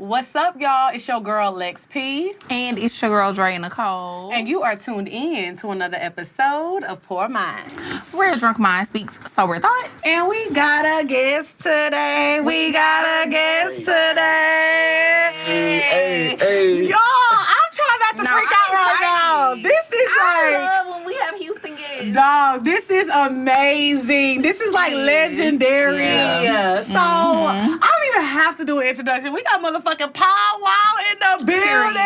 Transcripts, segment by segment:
What's up, y'all? It's your girl, Lex P. And it's your girl, Dre Nicole. And you are tuned in to another episode of Poor Minds, where a drunk mind speaks sober thought. And we got a guest today. Hey. Y'all, I'm trying not to freak out right now. This is I love when we have Houston guests. Dog, this is amazing. This is like legendary. Yeah. So, I don't even have to do an introduction. We got motherfucking Paul Wall in the building.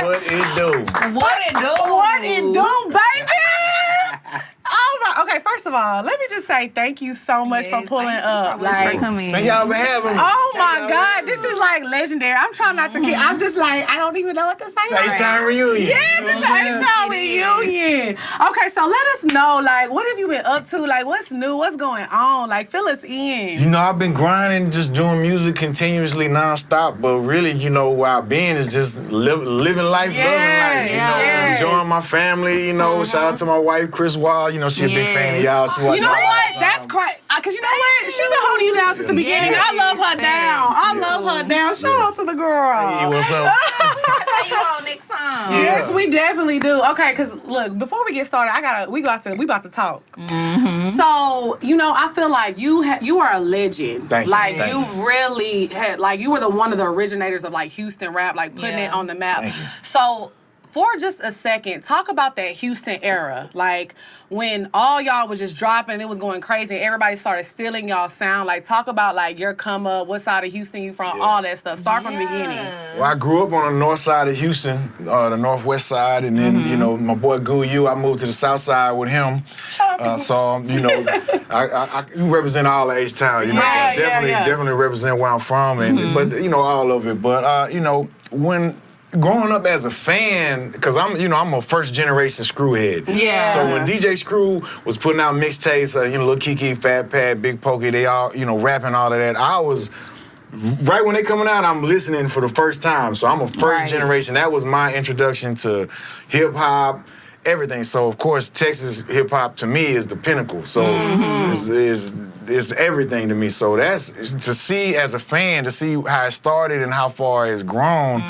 What it do? What it do, baby? Oh my! Okay, first of all, let me just say thank you so much for pulling up. Like, come in. Thank y'all for having me. Oh my God, this is like legendary. I'm trying not to get. I'm just like I don't even know what to say. H-Time reunion. Yes, it's an H-Time reunion. Okay, so let us know, like, what have you been up to? Like, what's new? What's going on? Like, fill us in. You know, I've been grinding, just doing music continuously, nonstop. But really, you know, where I've been is just living life, loving life. You know, enjoying my family. You know, shout out to my wife, Chris Wall. You know, she a big fan of y'all. You know what? That's crazy. Cause you know what? She been holding you down since the beginning. I love her down. I love her down. Shout out to the girl. Hey, what's up? You on next time. Yes, we definitely do. Okay, cause look, before we get started, we about to talk. So, you know, I feel like you are a legend. Thank you. Like Thank you really had, like you were one of the originators of like Houston rap, like putting it on the map. Thank you. So, for just a second, talk about that Houston era. Like, when all y'all was just dropping, it was going crazy, and everybody started stealing y'all sound. Like, talk about, like, your come up, what side of Houston you from, all that stuff. Start from the beginning. Well, I grew up on the north side of Houston, the northwest side, and then, you know, my boy Goo, I moved to the south side with him. Shout out to So, you know, I represent all of H-Town, you know. Yeah, definitely represent where I'm from, and but, you know, all of it. But, you know, when growing up as a fan, because I'm a first generation screwhead. Yeah. So when DJ Screw was putting out mixtapes, Lil Kiki, Fat Pat, Big Pokey, they all, rapping all of that, I was, right when they coming out, I'm listening for the first time. So I'm a first generation. That was my introduction to hip hop, everything. So of course, Texas hip hop to me is the pinnacle. So it's everything to me. So that's to see as a fan, to see how it started and how far it's grown.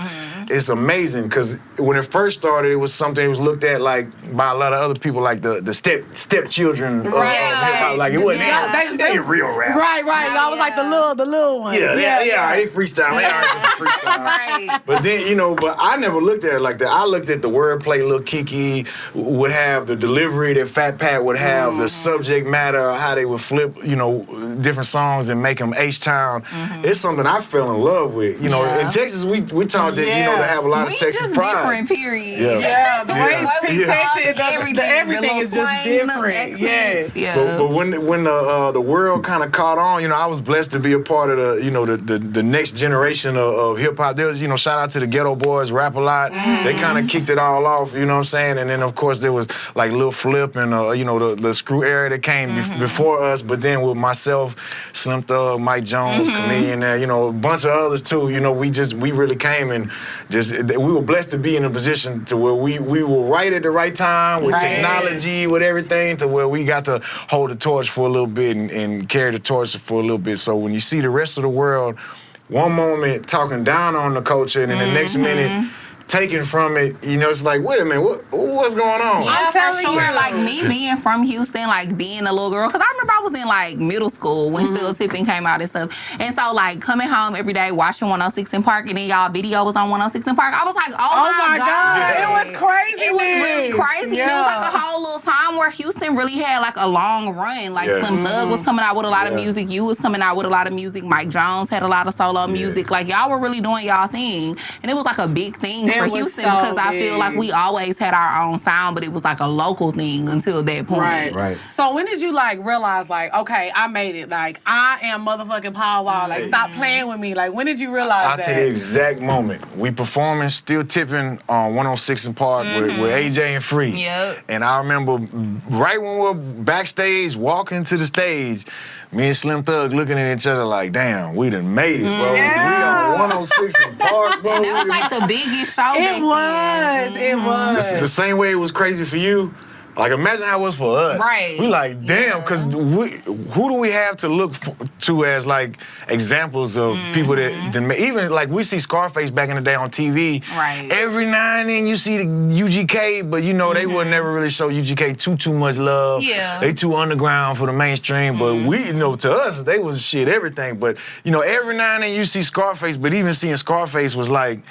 It's amazing because when it first started, it was something that was looked at like by a lot of other people, like the stepchildren of hip hop. Like it wasn't they real rap. Right. Y'all was like the little one. Yeah, they freestyle. They are just freestyle. Right. But then, but I never looked at it like that. I looked at the wordplay. Lil Kiki would have the delivery that Fat Pat would have, the subject matter, how they would flip, different songs and make them H-Town. It's something I fell in love with. In Texas, we taught that, to have a lot of Texas pride. Different, period. Yeah, the way we Texas, everything is just slang, different. Yes. Yeah. But when the world kind of caught on, I was blessed to be a part of the next generation of hip hop. There was, shout out to the Ghetto Boys, Rap a Lot. They kind of kicked it all off, you know what I'm saying? And then of course there was like Lil Flip and the Screw era that came before us. But then with myself, Slim Thug, Mike Jones, Chameleon, there, a bunch of others too. We really came and we were blessed to be in a position to where we were right at the right time with technology, with everything, to where we got to hold the torch for a little bit and carry the torch for a little bit. So when you see the rest of the world, one moment talking down on the culture, and then the next minute taken from it, it's like, wait a minute, what's going on? Yeah, for sure. Like me being from Houston, like being a little girl, because I remember I was in like middle school when Still Tipping came out and stuff. And so like coming home every day watching 106 in Park, and then y'all video was on 106 in Park. I was like, oh my God. It was crazy. It was really crazy. Yeah. And it was like a whole little time where Houston really had like a long run. Like Slim Thug was coming out with a lot of music. You was coming out with a lot of music. Mike Jones had a lot of solo music. Like y'all were really doing y'all thing. And it was like a big thing for Houston because I feel like we always had our own sound, but it was like a local thing until that point. Right. So when did you like realize like, okay, I made it. Like I am motherfucking Paul Wall. Like stop playing with me. Like when did you realize I'll that? tell you the exact moment. We performing Still Tipping on 106 in Park with AJ and Free. Yep. And I remember right when we were backstage, walking to the stage, me and Slim Thug looking at each other like, damn, we done made it, bro. Yeah. We on 106 in Park, bro. And that was like the biggest show back then. It was. The same way it was crazy for you, Like, imagine how it was for us. Right. We like, damn, because who do we have to look to as, like, examples of people that even, like, we see Scarface back in the day on TV. Right. Every now and then you see the UGK, but, you know, they would never really show UGK too much love. Yeah. They too underground for the mainstream, but we, you know, to us, they was shit, everything. But, you know, every now and then you see Scarface, but even seeing Scarface was like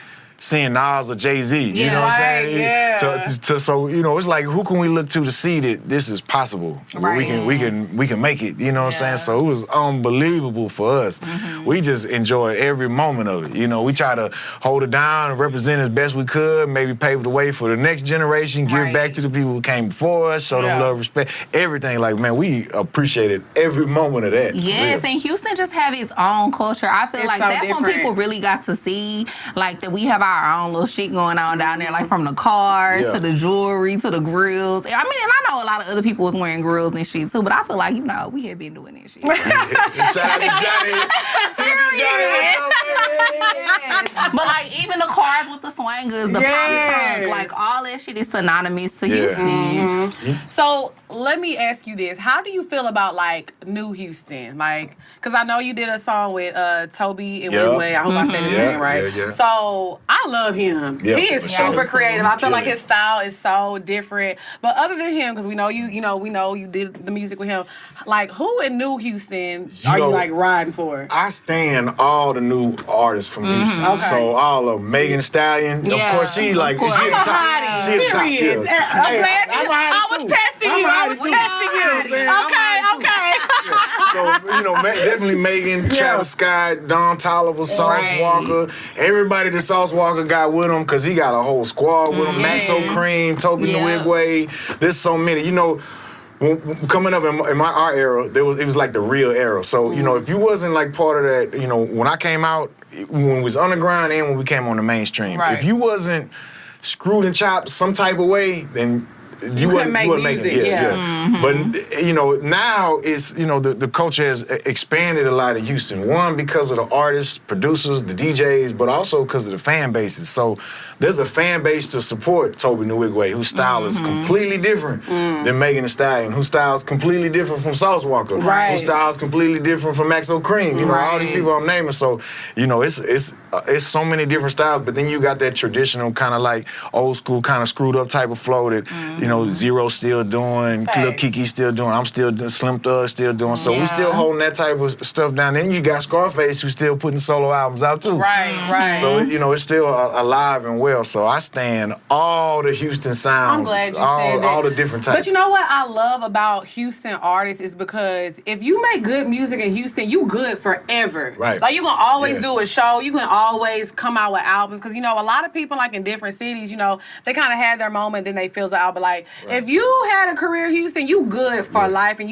seeing Nas or Jay-Z, you know what I'm saying? Yeah. So, you know, it's like, who can we look to see that this is possible? Right. We can make it, you know what I'm saying? So it was unbelievable for us. We just enjoyed every moment of it. You know, we try to hold it down and represent as best we could, maybe pave the way for the next generation, give back to the people who came before us, show them love, respect, everything. Like, man, we appreciated every moment of that. Yes, and Houston just have its own culture. I feel like so that's different. when people really got to see, like, that we have our own little shit going on down there, like from the cars to the jewelry to the grills. I mean, and I know a lot of other people was wearing grills and shit too, but I feel like, you know, we had been doing that shit. Shout out to Johnny. But like even the cars with the swangers, the pop trunk, like all that shit is synonymous to Houston. So let me ask you this: how do you feel about like New Houston? Like, cause I know you did a song with Toby and Wigway. I hope I said his name right. So I love him. He is super creative. I feel like his style is so different. But other than him, because we know you did the music with him. Like, who in New Houston are you like riding for? I stand all the new artists from Houston. Okay. So all of Megan Thee Stallion, of course, she like she I'm at a the top. hottie. She at the top. Period. Yeah. I'm glad you. I was too. testing you. I was testing you. Okay. So, you know, definitely Megan, Travis Scott, Don Toliver, Sauce Walker, everybody that Sauce Walker got with him, because he got a whole squad with him. Maxo Cream, Toby Nwigwe. There's so many. You know, coming up in our era, it was like the real era. So, you know, if you wasn't like part of that, you know, when I came out, when it was underground and when we came on the mainstream, if you wasn't screwed and chopped some type of way, then you wouldn't make it. But, you know, now it's, you know, the culture has expanded a lot in Houston. One, because of the artists, producers, the DJs, but also because of the fan bases. So there's a fan base to support Toby Nwigwe, whose style is completely different than Megan Thee Stallion, whose style is completely different from Sauce Walker, whose style is completely different from Maxo Cream. You know, all these people I'm naming. So, you know, it's so many different styles, but then you got that traditional kind of like old school kind of screwed up type of flow that, you know, Zero's still doing, Lil Kiki's still doing, I'm still doing, Slim Thug still doing. So we still holding that type of stuff down. Then you got Scarface who's still putting solo albums out too. Right. So, you know, it's still alive and well. So I stand all the Houston sounds. I'm glad you said that. All the different types. But you know what I love about Houston artists is because if you make good music in Houston, you good forever. Right. Like you can always do a show. You can always come out with albums. Because, you know, a lot of people like in different cities, you know, they kind of had their moment, then they fizzle out. But like, if you had a career in Houston, you good for life, and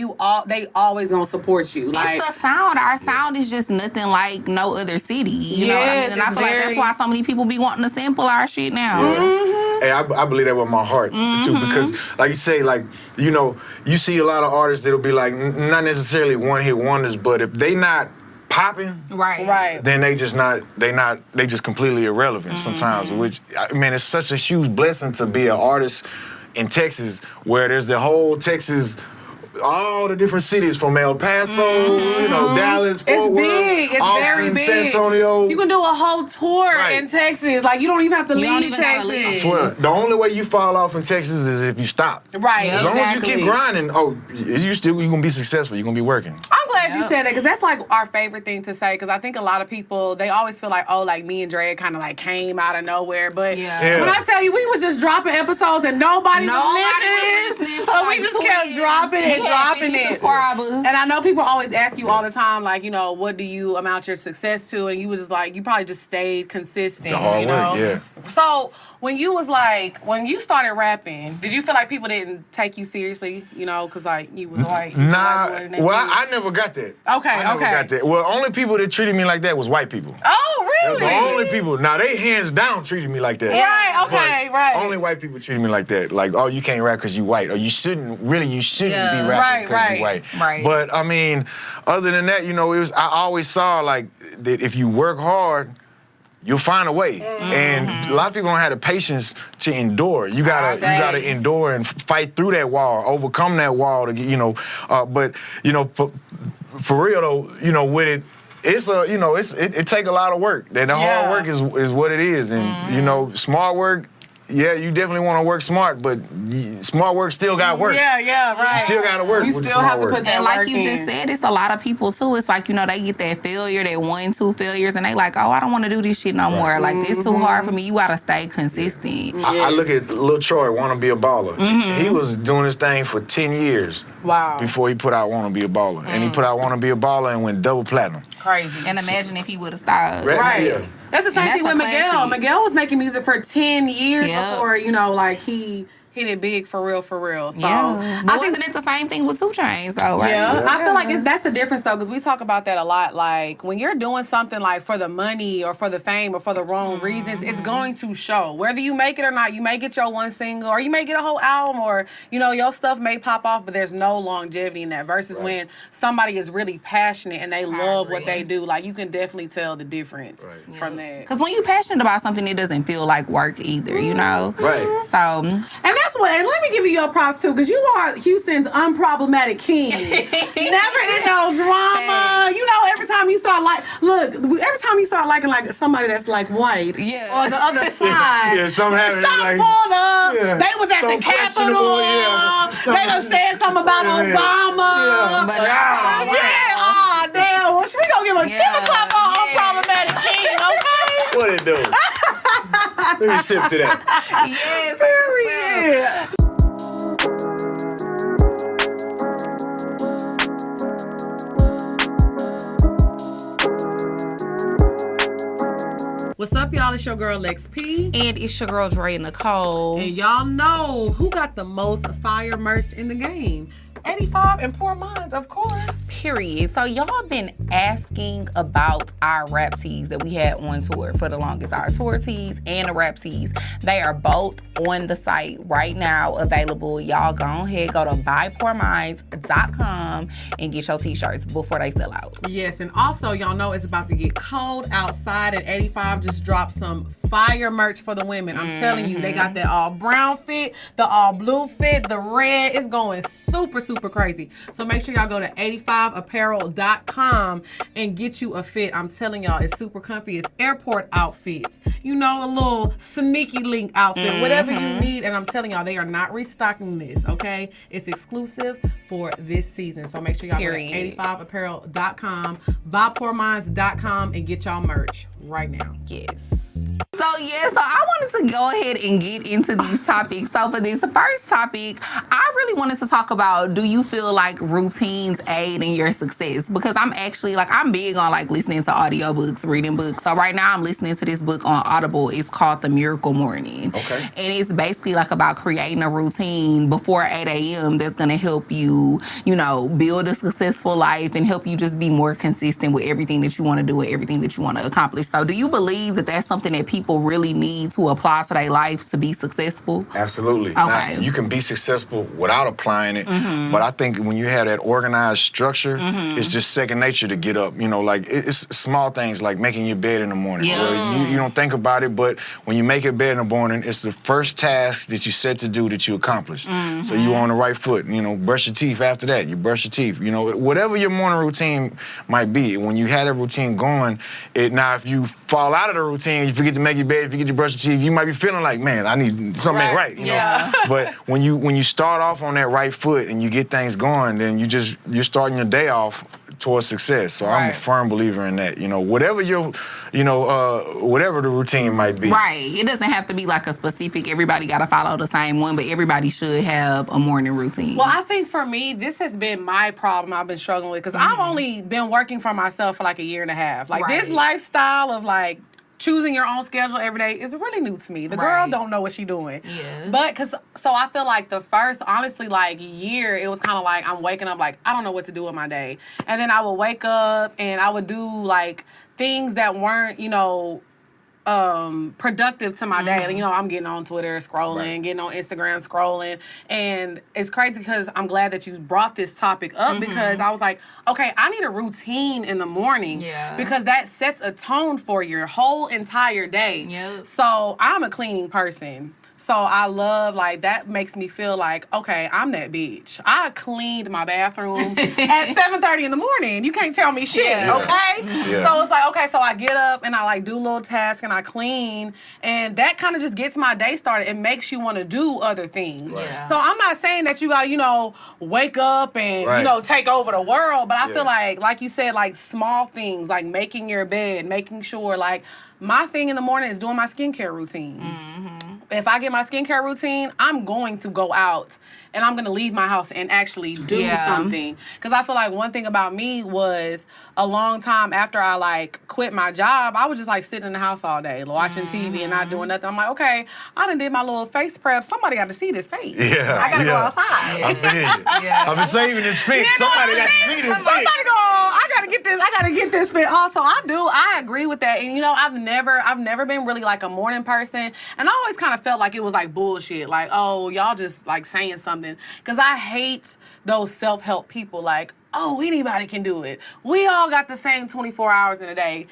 they always gonna support you. Like, it's the sound. Our sound is just nothing like no other city. You know what I mean? And I feel like that's why so many people be wanting to sample our shit now. Hey, I believe that with my heart too, because like you say, like, you know, you see a lot of artists that'll be like not necessarily one hit wonders, but if they not popping, then they just completely irrelevant sometimes. Which, I mean, it's such a huge blessing to be an artist in Texas, where there's the whole Texas, all the different cities from El Paso, you know, Dallas, Fort Worth, big. It's Austin, very big. San Antonio. You can do a whole tour in Texas. Like, you don't even have to leave Texas. I swear, the only way you fall off in Texas is if you stop. Right, As long as you keep grinding, you're gonna be successful. You're gonna be working. I'm glad you said that, because that's like our favorite thing to say, because I think a lot of people, they always feel like, oh, like me and Dre kind of like came out of nowhere. But when I tell you, we was just dropping episodes and nobody was listening. So we just kept dropping it. And I know people always ask you all the time, like, you know, what do you amount your success to? And you was just like, you probably just stayed consistent. The hard you know? work, So when you started rapping, did you feel like people didn't take you seriously? You know, because like you was like, I never got that. I never got that. Well, only people that treated me like that was white people. Oh, really? The only people. Now they hands down treated me like that. Right. Only white people treated me like that. Like, oh, you can't rap because you white, or you shouldn't be rapping because you white. Right. But I mean, other than that, you know, I always saw like that if you work hard, you'll find a way. And a lot of people don't have the patience to endure. You gotta endure and fight through that wall, overcome that wall to get, but for real though, with it, it's it take a lot of work. And the hard work is what it is. And smart work, yeah, you definitely want to work smart, but smart work still got work. Yeah, right. You still got to work with the smart work. And like you just said, it's a lot of people too. It's like, they get that failure, that 1-2 failures, and they like, oh, I don't want to do this shit no more. Like, this too hard for me. You got to stay consistent. I look at Lil Troy, Want to Be a Baller. He was doing this thing for 10 years before he put out Want to Be a Baller. And he put out Want to Be a Baller and went double platinum. Crazy. And imagine if he would have stopped. Right. Yeah. That's the same thing with Miguel. classic. Miguel was making music for 10 years before, he hit it big for real. So But wasn't it the same thing with 2 Chainz, though, right? Yeah, I feel like that's the difference, though, because we talk about that a lot. Like, when you're doing something, like, for the money or for the fame or for the wrong reasons, it's going to show. Whether you make it or not, you may get your one single or you may get a whole album or, your stuff may pop off, but there's no longevity in that. Versus when somebody is really passionate and they love what they do, like, you can definitely tell the difference from that. Because when you're passionate about something, it doesn't feel like work either, Right. So... And that's what, and let me give you your props too, because you are Houston's unproblematic king. Never in no drama. Every time you start every time you start liking like somebody that's like white or the other side, something happened. stop pulled up. They was at the Capitol. They done said something about Obama. But damn. Well, we gonna give a clap on unproblematic king, okay? What it do? Let me sip to that. Yes. Period. What's up, y'all? It's your girl, Lex P. And it's your girl, Dre Nicole. And y'all know who got the most fire merch in the game. 85 and Poor Minds, of course. Period. So y'all been asking about our rap tees that we had on tour for the longest. Our tour tees and the rap tees. They are both on the site right now available. Y'all go ahead, go to buypoorminds.com and get your t-shirts before they sell out. Yes, and also y'all know it's about to get cold outside, and 85 just dropped some fire merch for the women. I'm telling you, they got that all brown fit, the all blue fit, the red. It's going super, super crazy. So make sure y'all go to 85apparel.com and get you a fit. I'm telling y'all, it's super comfy. It's airport outfits. A little sneaky link outfit, whatever you need. And I'm telling y'all, they are not restocking this, okay? It's exclusive for this season. So make sure y'all go to 85apparel.com, buypoorminds.com, and get y'all merch right now. Yes. So I wanted to go ahead and get into these topics. So for this first topic, I really wanted to talk about, do you feel like routines aid in your success? Because I'm actually, I'm big on, listening to audiobooks, reading books. So right now I'm listening to this book on Audible. It's called The Miracle Morning. Okay. And it's basically, about creating a routine before 8 a.m. that's going to help you, build a successful life and help you just be more consistent with everything that you want to do and everything that you want to accomplish. So do you believe that that's something that people really need to apply to their lives to be successful? Absolutely. Okay. Now, you can be successful without applying it, but I think when you have that organized structure, it's just second nature to get up. It's small things like making your bed in the morning. Yeah. You don't think about it, but when you make your bed in the morning, it's the first task that you set to do that you accomplish. So you're on the right foot. Brush your teeth after that. You brush your teeth. Whatever your morning routine might be, when you have that routine going, now if you fall out of the routine, you forget to make your bed, if you get to brush your teeth, you might be feeling like, man, I need something ain't right. But when you start off on that right foot and you get things going, then you're starting your day off towards success. So I'm a firm believer in that. Whatever your whatever the routine might be. Right. It doesn't have to be a specific, everybody got to follow the same one, but everybody should have a morning routine. Well, I think for me, this has been my problem I've been struggling with, because I've only been working for myself for a year and a half. This lifestyle of choosing your own schedule every day is really new to me. The girl don't know what she's doing. Yeah. But so I feel like the first, honestly, year, it was kind of I'm waking up I don't know what to do with my day. And then I would wake up and I would do things that weren't, productive to my day. You know, I'm getting on Twitter scrolling, getting on Instagram scrolling, and it's crazy because I'm glad that you brought this topic up because I was like, okay, I need a routine in the morning because that sets a tone for your whole entire day. Yep. So I'm a cleaning person. So I love, like, that makes me feel like, okay, I'm that bitch. I cleaned my bathroom at 7:30 in the morning. You can't tell me shit, okay? Yeah. So it's like, okay, so I get up and I, like, do little tasks and I clean. And that kind of just gets my day started. It makes you want to do other things. Right. Yeah. So I'm not saying that you got to, you know, wake up and, you know, take over the world. But I feel like you said, like, small things, like making your bed, making sure, like, my thing in the morning is doing my skincare routine. If I get my skincare routine, I'm going to go out and I'm going to leave my house and actually do something. Because I feel like one thing about me was a long time after I, like, quit my job, I was just, like, sitting in the house all day watching TV and not doing nothing. I'm like, okay, I done did my little face prep. Somebody got to see this face. I got to go outside. I feel I've been saving this fit. Somebody got to see this fit. Somebody go, I got to get this fit. Also, I agree with that. And, you know, I've never been really, like, a morning person. And I always kind of felt like it was, like, bullshit. Like, oh, y'all just, like, saying something. Because I hate those self-help people like, oh, anybody can do it. We all got the same 24 hours in a day.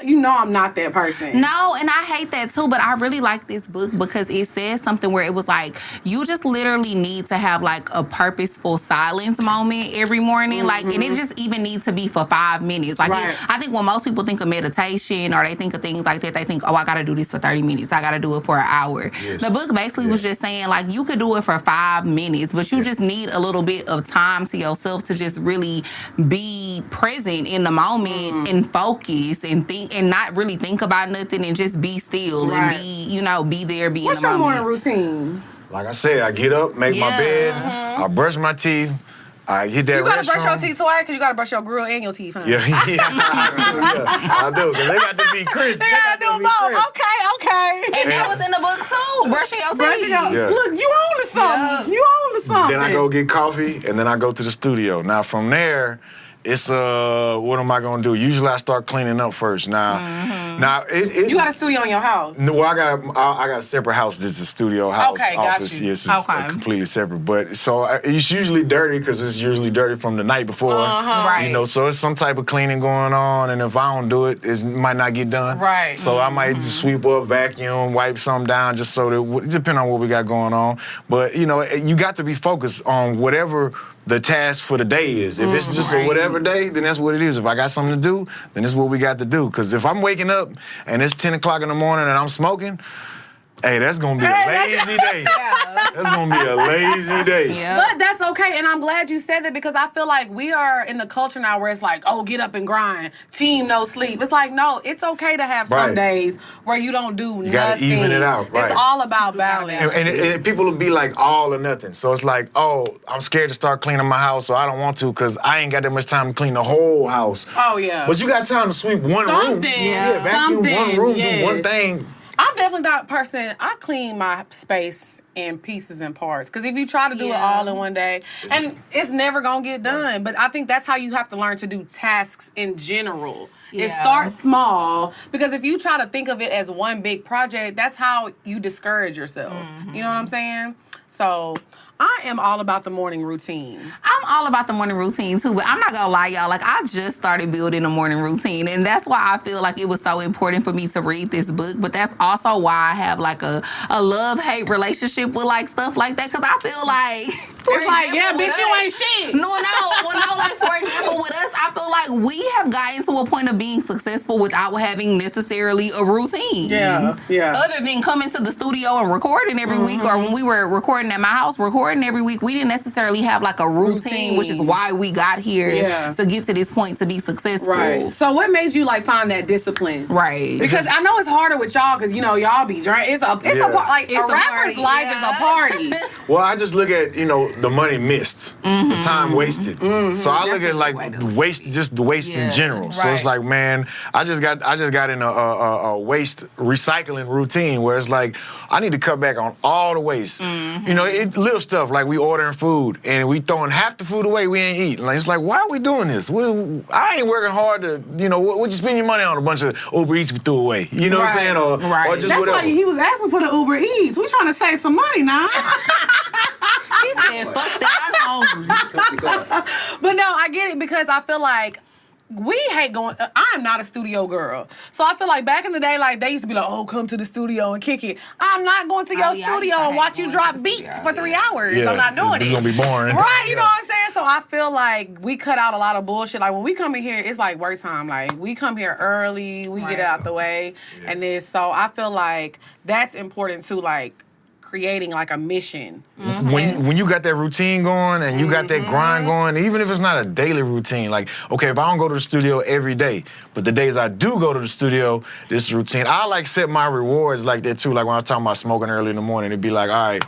You know I'm not that person. No, and I hate that too, but I really like this book because it says something where it was like, you just literally need to have like a purposeful silence moment every morning. Like, and it just even needs to be for 5 minutes. Like, I think when most people think of meditation or they think of things like that, they think, oh, I got to do this for 30 minutes. I got to do it for an hour. Yes. The book basically was just saying, like, you could do it for 5 minutes, but you just need a little bit of time to yourself to just really be present in the moment and focus and think and not really think about nothing and just be still and be, you know, be there, be What's in the moment. What's your morning routine? Like I said, I get up, make my bed, I brush my teeth, I hit that restroom. You gotta brush your teeth twice because you gotta brush your grill and your teeth, huh? Yeah, I do, because they got to be crisp. They gotta do both. Okay. And that was in the book too, brushing your teeth. Look, you own to something. You own to something. Then I go get coffee, and then I go to the studio. Now, from there, it's what am I gonna do? Usually I start cleaning up first. Now you got a studio in your house? Well, I got a separate house. This is a studio house. Okay, office. got you. Yes, it's completely separate. But so it's usually dirty because it's usually dirty from the night before. Right. You know, so it's some type of cleaning going on, and if I don't do it, it might not get done. Right. So I might just sweep up, vacuum, wipe something down, just so that depending on what we got going on. But you know, you got to be focused on whatever the task for the day is. If it's just a whatever day, then that's what it is. If I got something to do, then it's what we got to do. Because if I'm waking up and it's 10 o'clock in the morning and I'm smoking, hey, that's going to be a lazy day. That's going to be a lazy day. Yeah. But that's okay, and I'm glad you said that because I feel like we are in the culture now where it's like, oh, get up and grind, team no sleep. It's like, no, it's okay to have some days where you don't do nothing. You got to even it out. Right. It's all about balance. And people will be like all or nothing. So it's like, oh, I'm scared to start cleaning my house, so I don't want to because I ain't got that much time to clean the whole house. Oh, yeah. But you got time to sweep one room. Yeah, vacuum one room, do one thing. I'm definitely that person. I clean my space in pieces and parts. Because if you try to do it all in one day, it's never going to get done. But I think that's how you have to learn to do tasks in general. Yeah. It starts small. Because if you try to think of it as one big project, that's how you discourage yourself. You know what I'm saying? So I am all about the morning routine. I'm all about the morning routine too, but I'm not gonna lie, y'all. Like, I just started building a morning routine, and that's why I feel like it was so important for me to read this book. But that's also why I have like a love-hate relationship with like stuff like that, because I feel like it's like, yeah, bitch, you ain't shit. No, like for example, with us, I feel like we have gotten to a point of being successful without having necessarily a routine. Yeah. Other than coming to the studio and recording every week, or when we were recording at my house, recording every week, we didn't necessarily have like a routine, which is why we got here to get to this point to be successful. Right. So what made you like find that discipline? Right. Because I know it's harder with y'all because y'all be drunk. It's a rapper's life is a party. Well, I just look at, the money missed, the time wasted. So I look at like waste in general. So it's like, man, I just got in a waste recycling routine where it's like I need to cut back on all the waste. You know, little stuff like we ordering food and we throwing half the food away we ain't eating. Like it's like, why are we doing this? I ain't working hard to, you know, what you spend your money on? A bunch of Uber Eats we threw away. You know what I'm saying? Or just That's whatever. why he was asking for the Uber Eats. We trying to save some money now. He said, fuck that, I'm hungry. But no, I get it because I feel like we hate going. I am not a studio girl, so I feel like back in the day, like they used to be like, "Oh, come to the studio and kick it." I'm not going to your studio and watch you drop beats for 3 hours. I'm not doing it. It's gonna be boring, right? You know what I'm saying? So I feel like we cut out a lot of bullshit. Like when we come in here, it's like work time. Like we come here early, we get it out the way, and then so I feel like that's important too. Like creating like a mission. When you got that routine going and you got that grind going, even if it's not a daily routine, like, okay, if I don't go to the studio every day, but the days I do go to the studio, this routine, I like set my rewards like that too. Like when I was talking about smoking early in the morning, it'd be like, all right,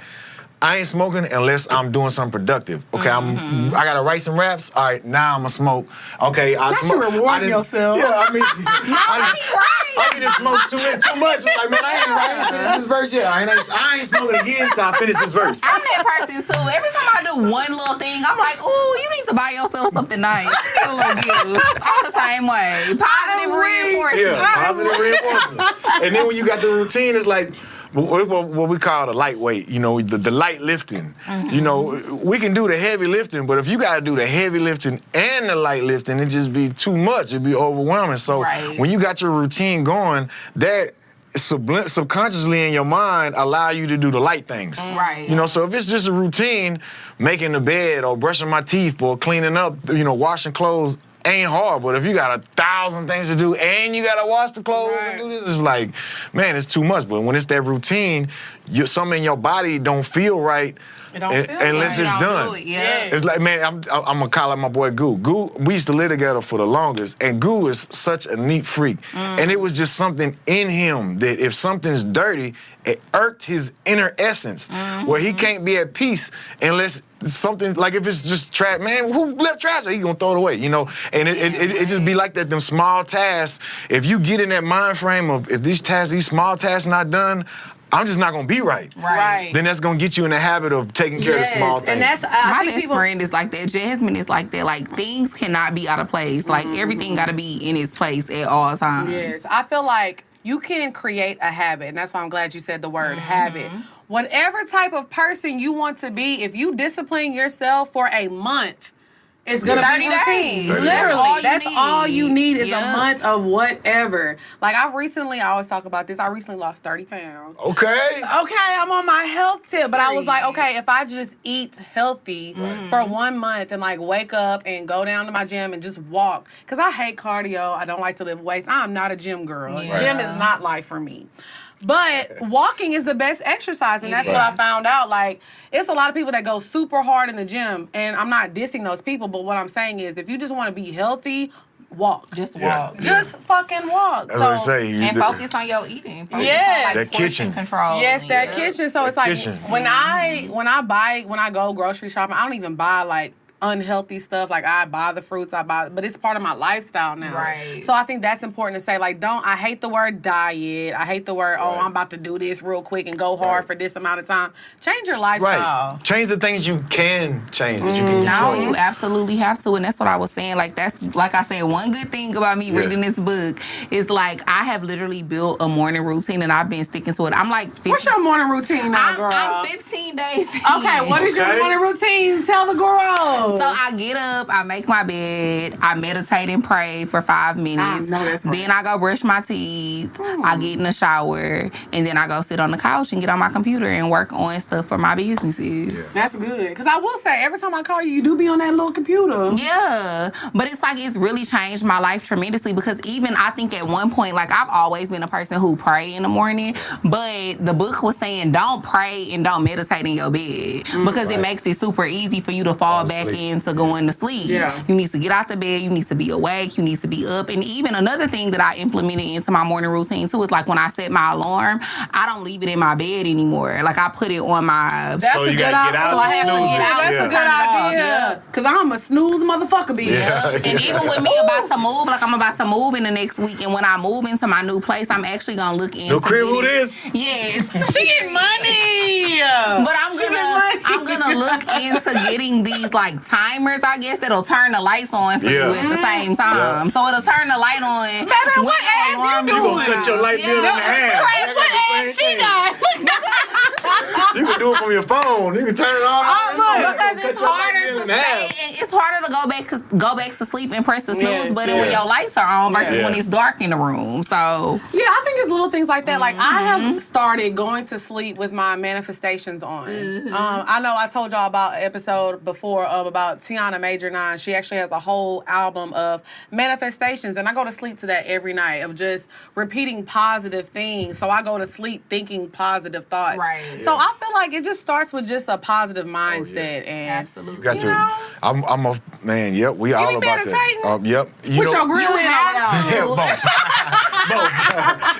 I ain't smoking unless I'm doing something productive. Okay, I gotta write some raps. All right, now I'ma smoke. Okay, I smoke. You rewarding yourself. Yeah, I mean, I didn't smoke too much. Like, man, I ain't right. Finish this verse yet. I ain't smoking again until I finish this verse. I'm that person too. Every time I do one little thing, I'm like, ooh, you need to buy yourself something nice. You get a little gift. I'm the same way. Positive reinforcement. Yeah, positive reinforcement. And then when you got the routine, it's like, what we call the lightweight, you know, the light lifting. You know, we can do the heavy lifting, but if you got to do the heavy lifting and the light lifting, it just be too much. It'd be overwhelming. So when you got your routine going, that subconsciously in your mind allow you to do the light things. Right. You know, so if it's just a routine, making the bed or brushing my teeth or cleaning up, you know, washing clothes, ain't hard, but if you got 1,000 things to do and you gotta wash the clothes and do this, it's like, man, it's too much. But when it's that routine, something in your body don't feel right unless it's done. It's like, man, I'm gonna call out my boy Goo. Goo, we used to live together for the longest, and Goo is such a neat freak. And it was just something in him that if something's dirty, it irked his inner essence, where he can't be at peace unless something, like if it's just trash, man, who left trash? He gonna throw it away, you know? And it just be like that, them small tasks. If you get in that mind frame of, if these small tasks not done, I'm just not gonna be right. Then that's gonna get you in the habit of taking care of the small things. And that's my best friend is like that. Jasmine is like that. Like things cannot be out of place. Like everything gotta be in its place at all times. Yes, I feel like you can create a habit, and that's why I'm glad you said the word habit. Whatever type of person you want to be, if you discipline yourself for a month, it's gonna be 30 routine. days. Literally, that's need. all you need is a month of whatever. Like I always talk about this. I recently lost 30 pounds. Okay, I'm on my health tip, but I was like, okay, if I just eat healthy for 1 month and like wake up and go down to my gym and just walk, because I hate cardio. I don't like to lift weights. I'm not a gym girl. Gym is not life for me. But walking is the best exercise, and that's what I found out. Like, it's a lot of people that go super hard in the gym, and I'm not dissing those people, but what I'm saying is if you just want to be healthy, walk. Just walk. Just fucking walk. That's what I say. And focus on your eating. Focus on, that portion kitchen control. Yes, that kitchen. So it's like when I go grocery shopping, I don't even buy like unhealthy stuff. Like I buy the fruits, but it's part of my lifestyle now. Right. So I think that's important to say. Like, I hate the word diet. I hate the word, I'm about to do this real quick and go hard for this amount of time. Change your lifestyle. Change the things you can change that you can control. No, you absolutely have to, and that's what I was saying. Like that's, like I said, one good thing about me reading this book is like I have literally built a morning routine and I've been sticking to it. I'm like, what's your morning routine now, girl? I'm 15 days. Okay, what is your morning routine? Tell the girls. So I get up, I make my bed, I meditate and pray for 5 minutes. I know that's right. Then I go brush my teeth, I get in the shower, and then I go sit on the couch and get on my computer and work on stuff for my businesses. Yeah. That's good. Because I will say, every time I call you, you do be on that little computer. Yeah. But it's like it's really changed my life tremendously because even I think at one point, like I've always been a person who pray in the morning, but the book was saying don't pray and don't meditate in your bed because it makes it super easy for you to fall back into going to sleep. Yeah. You need to get out the bed. You need to be awake. You need to be up. And even another thing that I implemented into my morning routine too is like when I set my alarm, I don't leave it in my bed anymore. Like I put it on my. That's So a you good gotta get idea. out So I have to snooze get it. out. That's Yeah. a good idea. Because I'm a snooze motherfucker, bitch. Yeah. And even with me about to move, like I'm about to move in the next week, and when I move into my new place, I'm actually gonna look into No crib who getting- this? Yes. She get money. But I'm gonna look into getting these like timers, I guess, that'll turn the lights on for you at the same time. Yeah. So it'll turn the light on. Baby, what ass you You doing? gonna cut your light bill in half. I got What the ass same she thing. got? You can do it from your phone. You can turn it on. Because it's harder to stay. It's harder to go back to sleep and press the snooze Yes, button when yes. your lights are on versus Yeah. when it's dark in the room. So Yeah, I think it's little things like that. Like I have started going to sleep with my manifestations on. I know I told y'all about an episode before about Tiana Major 9. She actually has a whole album of manifestations, and I go to sleep to that every night of just repeating positive things. So I go to sleep thinking positive thoughts. Right. So I feel like it just starts with just a positive mindset. And absolutely. You got to. know? I'm a man. Yep, we all be about meditating? that. Yep. You What's know, your grill in at? Yeah, both.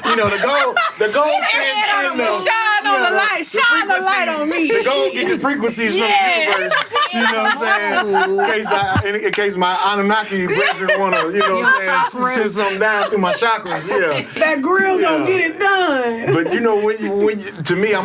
You know, the goal transcends the Shine on the light. Shine the light on me. The goal get the frequencies Yeah. from the universe. You know what I'm saying? In case my Anunnaki brethren want to, you know what I'm saying, send something down through my chakras. Yeah. That grill gonna Yeah. get it done. But you know, when you, to me, I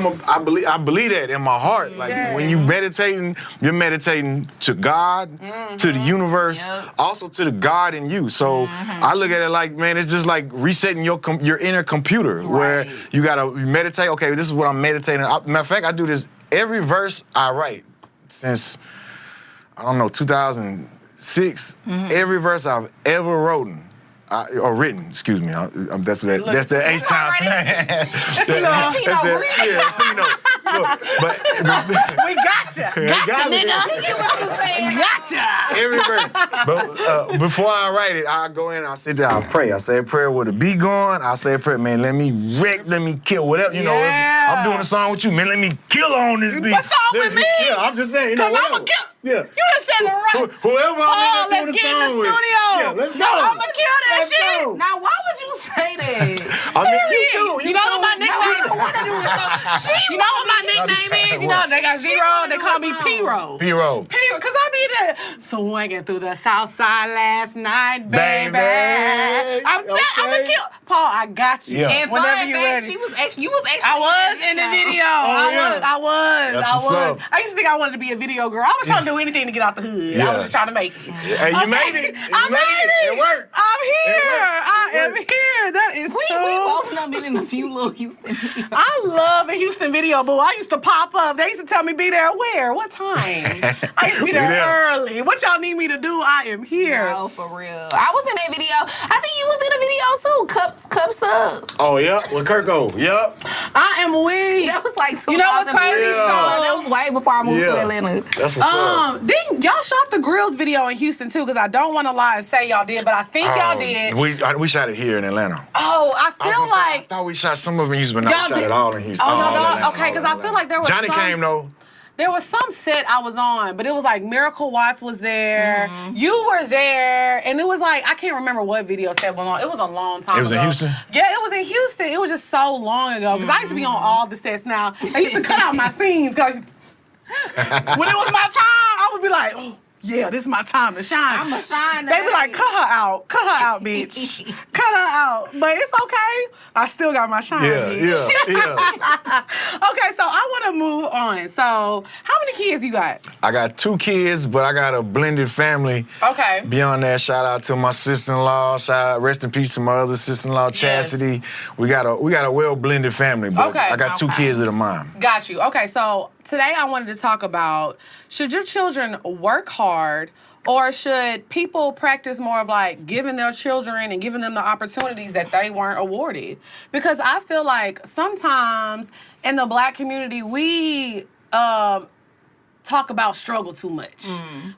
believe that in my heart. Like when you meditating, you're meditating to God, to the universe, also to the God in you. So I look at it like, man, it's just like resetting your inner computer where you gotta meditate. Okay, this is what I'm meditating. Matter of fact, I do this every verse I write since I don't know 2006. Every verse I've ever written. Written, excuse me. That's the H-Town slang. That's But we gotcha. Gotcha. every verse. But before I write it, I go in, I sit there, I pray. I say a prayer with a beat going. I say a prayer, man, let me wreck, let me kill, whatever. You know, Yeah. I'm doing a song with you, man, let me kill on this beat. What song with me? Yeah, I'm just saying. You know, Cause I'ma whatever. kill. Yeah. You done said the right. Whoever Oh, I'm doing let's a get in the song with. studio. Yeah, let's go. I'ma kill that Let's shit. go. Now, why would you say that? I mean, you too. You know what my No, I nickname don't want to do it. So, You know what my nickname is? You know, they got Zero, wanna they do call a me song. P-Roll. P-Roll. P-Roll, cause I be there swinging through the south side last night, baby. Baby. I'm a kill. Paul, I got you. Yeah. And Whenever fun you fact, ready. you was actually I was in the video. yeah. I was. That's what's up. I used to think I wanted to be a video girl. I was trying to do anything to get out the hood. I Yeah. was just trying to make it. Hey, you made it. I made it. It worked. I'm here. I It am worked. here. That is We so. both done been in a few little Houston videos. I love a Houston video, boo. I used to pop up. They used to tell me be there where? What time? I used to be there early. What y'all need me to do? I am here. No, for real. I was in that video. I think you was in a video too. Cups up. Oh, yeah. With Kirko. Yep. I am weak. That was like 2000. You know what's crazy? Yeah. That was way before I moved to Atlanta. That's what's up. Didn't y'all shot the Grills video in Houston too? Because I don't want to lie and say y'all did, but I think y'all did. We shot it here in Atlanta. Oh, I I feel like. thought we shot some of it in Houston, but no, Y'all we shot did- it all in Houston. Oh, All y'all in don't? Atlanta, Okay, all in 'cause I feel Atlanta. like there was Johnny some- came though. There was some set I was on, but it was like Miracle Watts was there. You were there, and it was like I can't remember what video set was on. It was a long time ago. It was in Houston? Yeah, it was in Houston. It was just so long ago because I used to be on all the sets. Now I used to cut out my scenes because when it was my time, I would be like, oh. Yeah, this is my time to shine. I'ma shine They be today. like, cut her out, bitch. Cut her out. But it's okay. I still got my shine. Yeah, bitch. yeah. Okay, so I want to move on. So, how many kids you got? I got 2 kids, but I got a blended family. Okay. Beyond that, shout out to my sister-in-law. Rest in peace to my other sister-in-law, Chastity. We got a well blended family, but Okay. I got 2 kids that are mine. Got you. Okay, so today I wanted to talk about, should your children work hard or should people practice more of like giving their children and giving them the opportunities that they weren't awarded? Because I feel like sometimes in the Black community, we talk about struggle too much.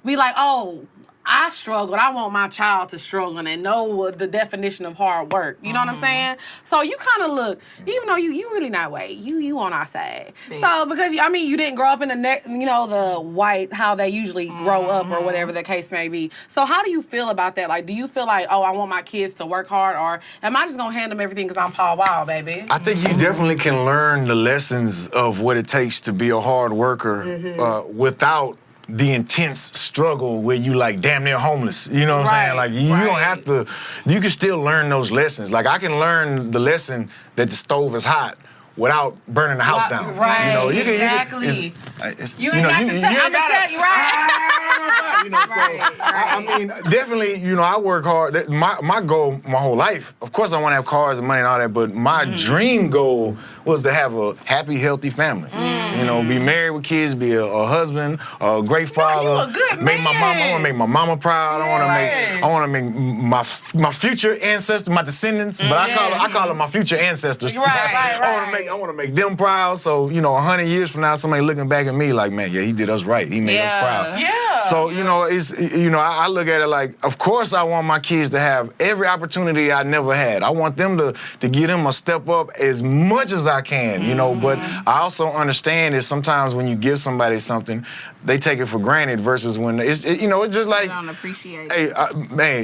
We like, oh, I struggled. I want my child to struggle and know the definition of hard work. You know what I'm saying? So you kind of look, even though you really not white, you on our side. So because you didn't grow up in the white how they usually grow up or whatever the case may be. So how do you feel about that? Like, do you feel like, oh, I want my kids to work hard, or am I just gonna hand them everything because I'm Paul Wall, baby? I think you definitely can learn the lessons of what it takes to be a hard worker without the intense struggle where you like damn near homeless. You know what I'm saying? Like you don't have to, you can still learn those lessons. Like I can learn the lesson that the stove is hot without burning the house down. Right, you know, exactly. You ain't got to tell you, right? I mean, definitely, I work hard. My goal my whole life, of course I want to have cars and money and all that, but my dream goal was to have a happy, healthy family. Be married with kids, be a husband, a great father. You a good man. I want to make my mama proud. I want to make my future ancestors, my descendants, but I call them my future ancestors. I want to make them proud. So, 100 years from now, somebody looking back at me like, man, yeah, he did us right. He made us proud. Yeah. So, it's, I look at it like, of course I want my kids to have every opportunity I never had. I want them to get them a step up as much as I can, but I also understand that sometimes when you give somebody something, they take it for granted versus when it's just like, they don't appreciate it. Hey,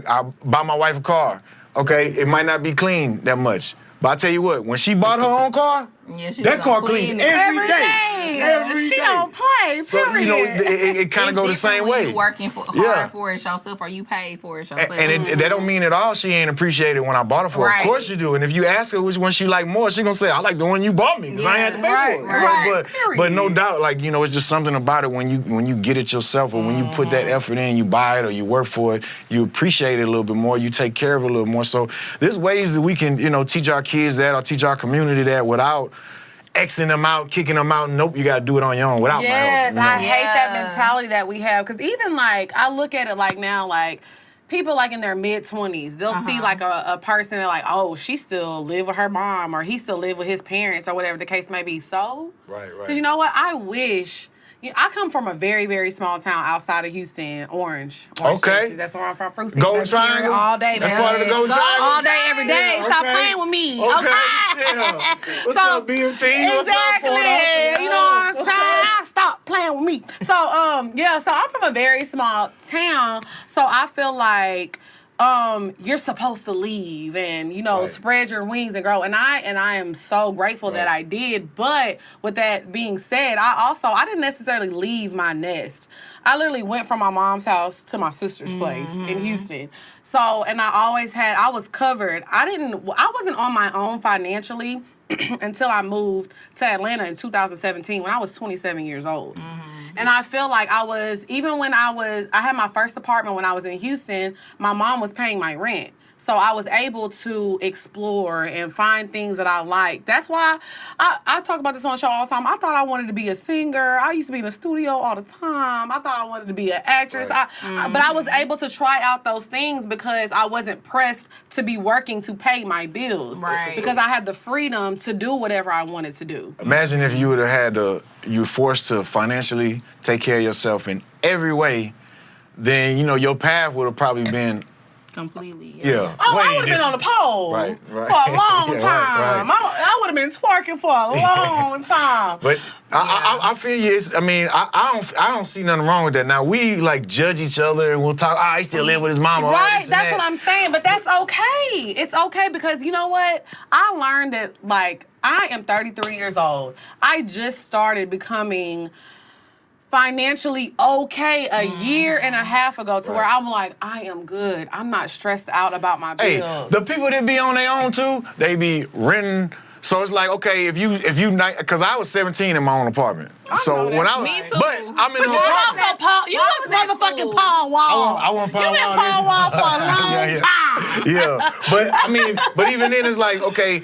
I buy my wife a car, okay? It might not be clean that much. But I tell you what, when she bought her own car, that car clean every day. She don't play, period. So, it kind of go the same way. You working hard for it yourself, or you paid for it yourself. And that don't mean at all she ain't appreciated when I bought it for her. Of course you do. And if you ask her which one she like more, she gonna say, I like the one you bought me, because I ain't had to pay for it. But no doubt, like, it's just something about it when you get it yourself, or when you put that effort in, you buy it or you work for it, you appreciate it a little bit more, you take care of it a little more. So there's ways that we can, teach our kids that, or teach our community that without Xing them out, kicking them out. Nope, you got to do it on your own without my help. Yes, I hate that mentality that we have. Because even, like, I look at it like now, like, people, like, in their mid-20s, they'll see, like, a person, they're like, oh, she still live with her mom, or he still live with his parents, or whatever the case may be. So? Right. Because you know what? I wish... I come from a very, very small town outside of Houston, Orange. Okay. Houston. That's where I'm from. Fruit Golden Triangle? All day. That's part of the Golden Triangle? All day, every day. Stop playing with me. Okay. Yeah. What's up, BMT? Exactly. What's up, Porter? You know what I'm saying? Stop playing with me. So, so I'm from a very small town. So I feel like... you're supposed to leave and, spread your wings and grow. And I am so grateful that I did. But with that being said, I didn't necessarily leave my nest. I literally went from my mom's house to my sister's place in Houston. So, and I was covered. I wasn't on my own financially until I moved to Atlanta in 2017 when I was 27 years old. And I feel like I had my first apartment when I was in Houston, my mom was paying my rent. So I was able to explore and find things that I liked. That's why I talk about this on the show all the time. I thought I wanted to be a singer. I used to be in the studio all the time. I thought I wanted to be an actress. But I was able to try out those things because I wasn't pressed to be working to pay my bills. Right. Because I had the freedom to do whatever I wanted to do. Imagine if you would have had you were forced to financially take care of yourself in every way, then, your path would have probably been completely. Yeah. Oh, I would have been on the pole for a long time. Right. I would have been twerking for a long time. But I feel you. I don't see nothing wrong with that. Now we like judge each other and we'll talk. I still live with his mama. Right. That's what I'm saying. But that's okay. It's okay because you know what? I learned that I am 33 years old. I just started becoming financially okay a year and a half ago to where I'm like, I am good. I'm not stressed out about my bills. Hey, the people that be on their own too, they be renting. So it's like, okay, if you because I was 17 in my own apartment. So when I was, me too. but I'm in But you was also Paul. You was motherfucking Paul Wall. I want Paul Wall. You been Paul Wall for a long time. Yeah, but even then it's like, okay,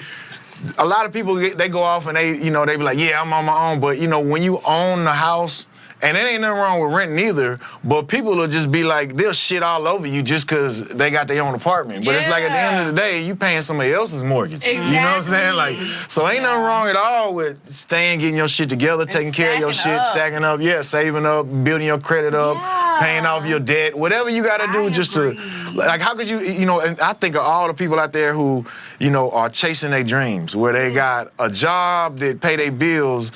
a lot of people they go off and they be like, yeah, I'm on my own. But when you own the house. And it ain't nothing wrong with renting either, but people will just be like, they'll shit all over you just because they got their own apartment. But it's like at the end of the day, you paying somebody else's mortgage. Exactly. You know what I'm saying? So ain't nothing wrong at all with staying, getting your shit together, taking care of your shit, stacking up, saving up, building your credit up, paying off your debt, whatever you got to do just to, like, how could you, and I think of all the people out there who, are chasing their dreams, where they got a job that pay their bills,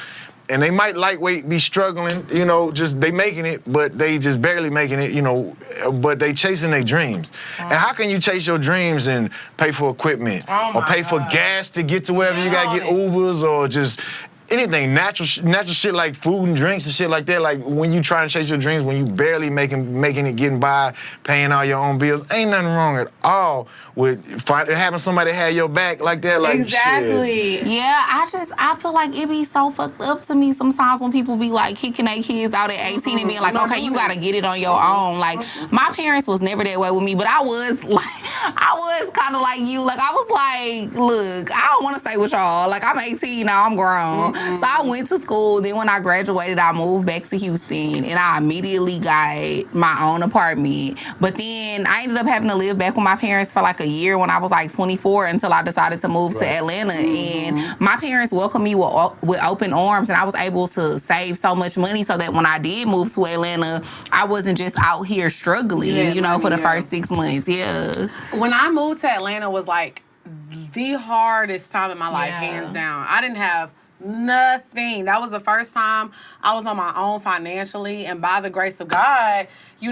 and they might lightweight be struggling, just they making it, but they just barely making it, but they chasing their dreams. And how can you chase your dreams and pay for equipment or pay for gas to get to wherever you gotta get Ubers or just anything, natural shit like food and drinks and shit like that. Like when you try to chase your dreams, when you barely making it, getting by, paying all your own bills, ain't nothing wrong at all with having somebody have your back like that. Like exactly. Shit. Yeah, I feel like it be so fucked up to me sometimes when people be like kicking their kids out at 18 and being like, okay, you gotta get it on your own. Like my parents was never that way with me, but I was kind of like you. Like I was like, look, I don't want to stay with y'all. Like I'm 18 now, I'm grown. So I went to school. Then when I graduated, I moved back to Houston, and I immediately got my own apartment. But then I ended up having to live back with my parents for like a year when I was like 24 until I decided to move to Atlanta. And my parents welcomed me with open arms, and I was able to save so much money so that when I did move to Atlanta, I wasn't just out here struggling, for the first 6 months. Yeah. When I moved to Atlanta was like the hardest time in my life, hands down. I didn't have nothing. That was the first time I was on my own financially, and by the grace of God, it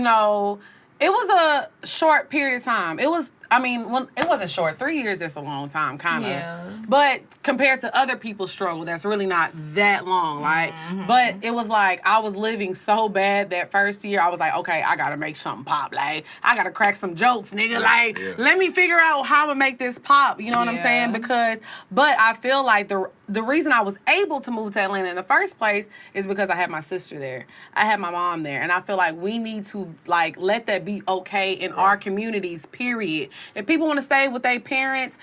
was a short period of time. It wasn't short. 3 years is a long time, kind of. Yeah. But compared to other people's struggle, that's really not that long. Like, but it was like I was living so bad that first year. I was like, okay, I gotta make something pop. Like, I gotta crack some jokes, nigga. Like, let me figure out how I'm gonna make this pop. You know what I'm saying? But I feel like the reason I was able to move to Atlanta in the first place is because I had my sister there. I had my mom there. And I feel like we need to, like, let that be okay in our communities, period. If people want to stay with their parents,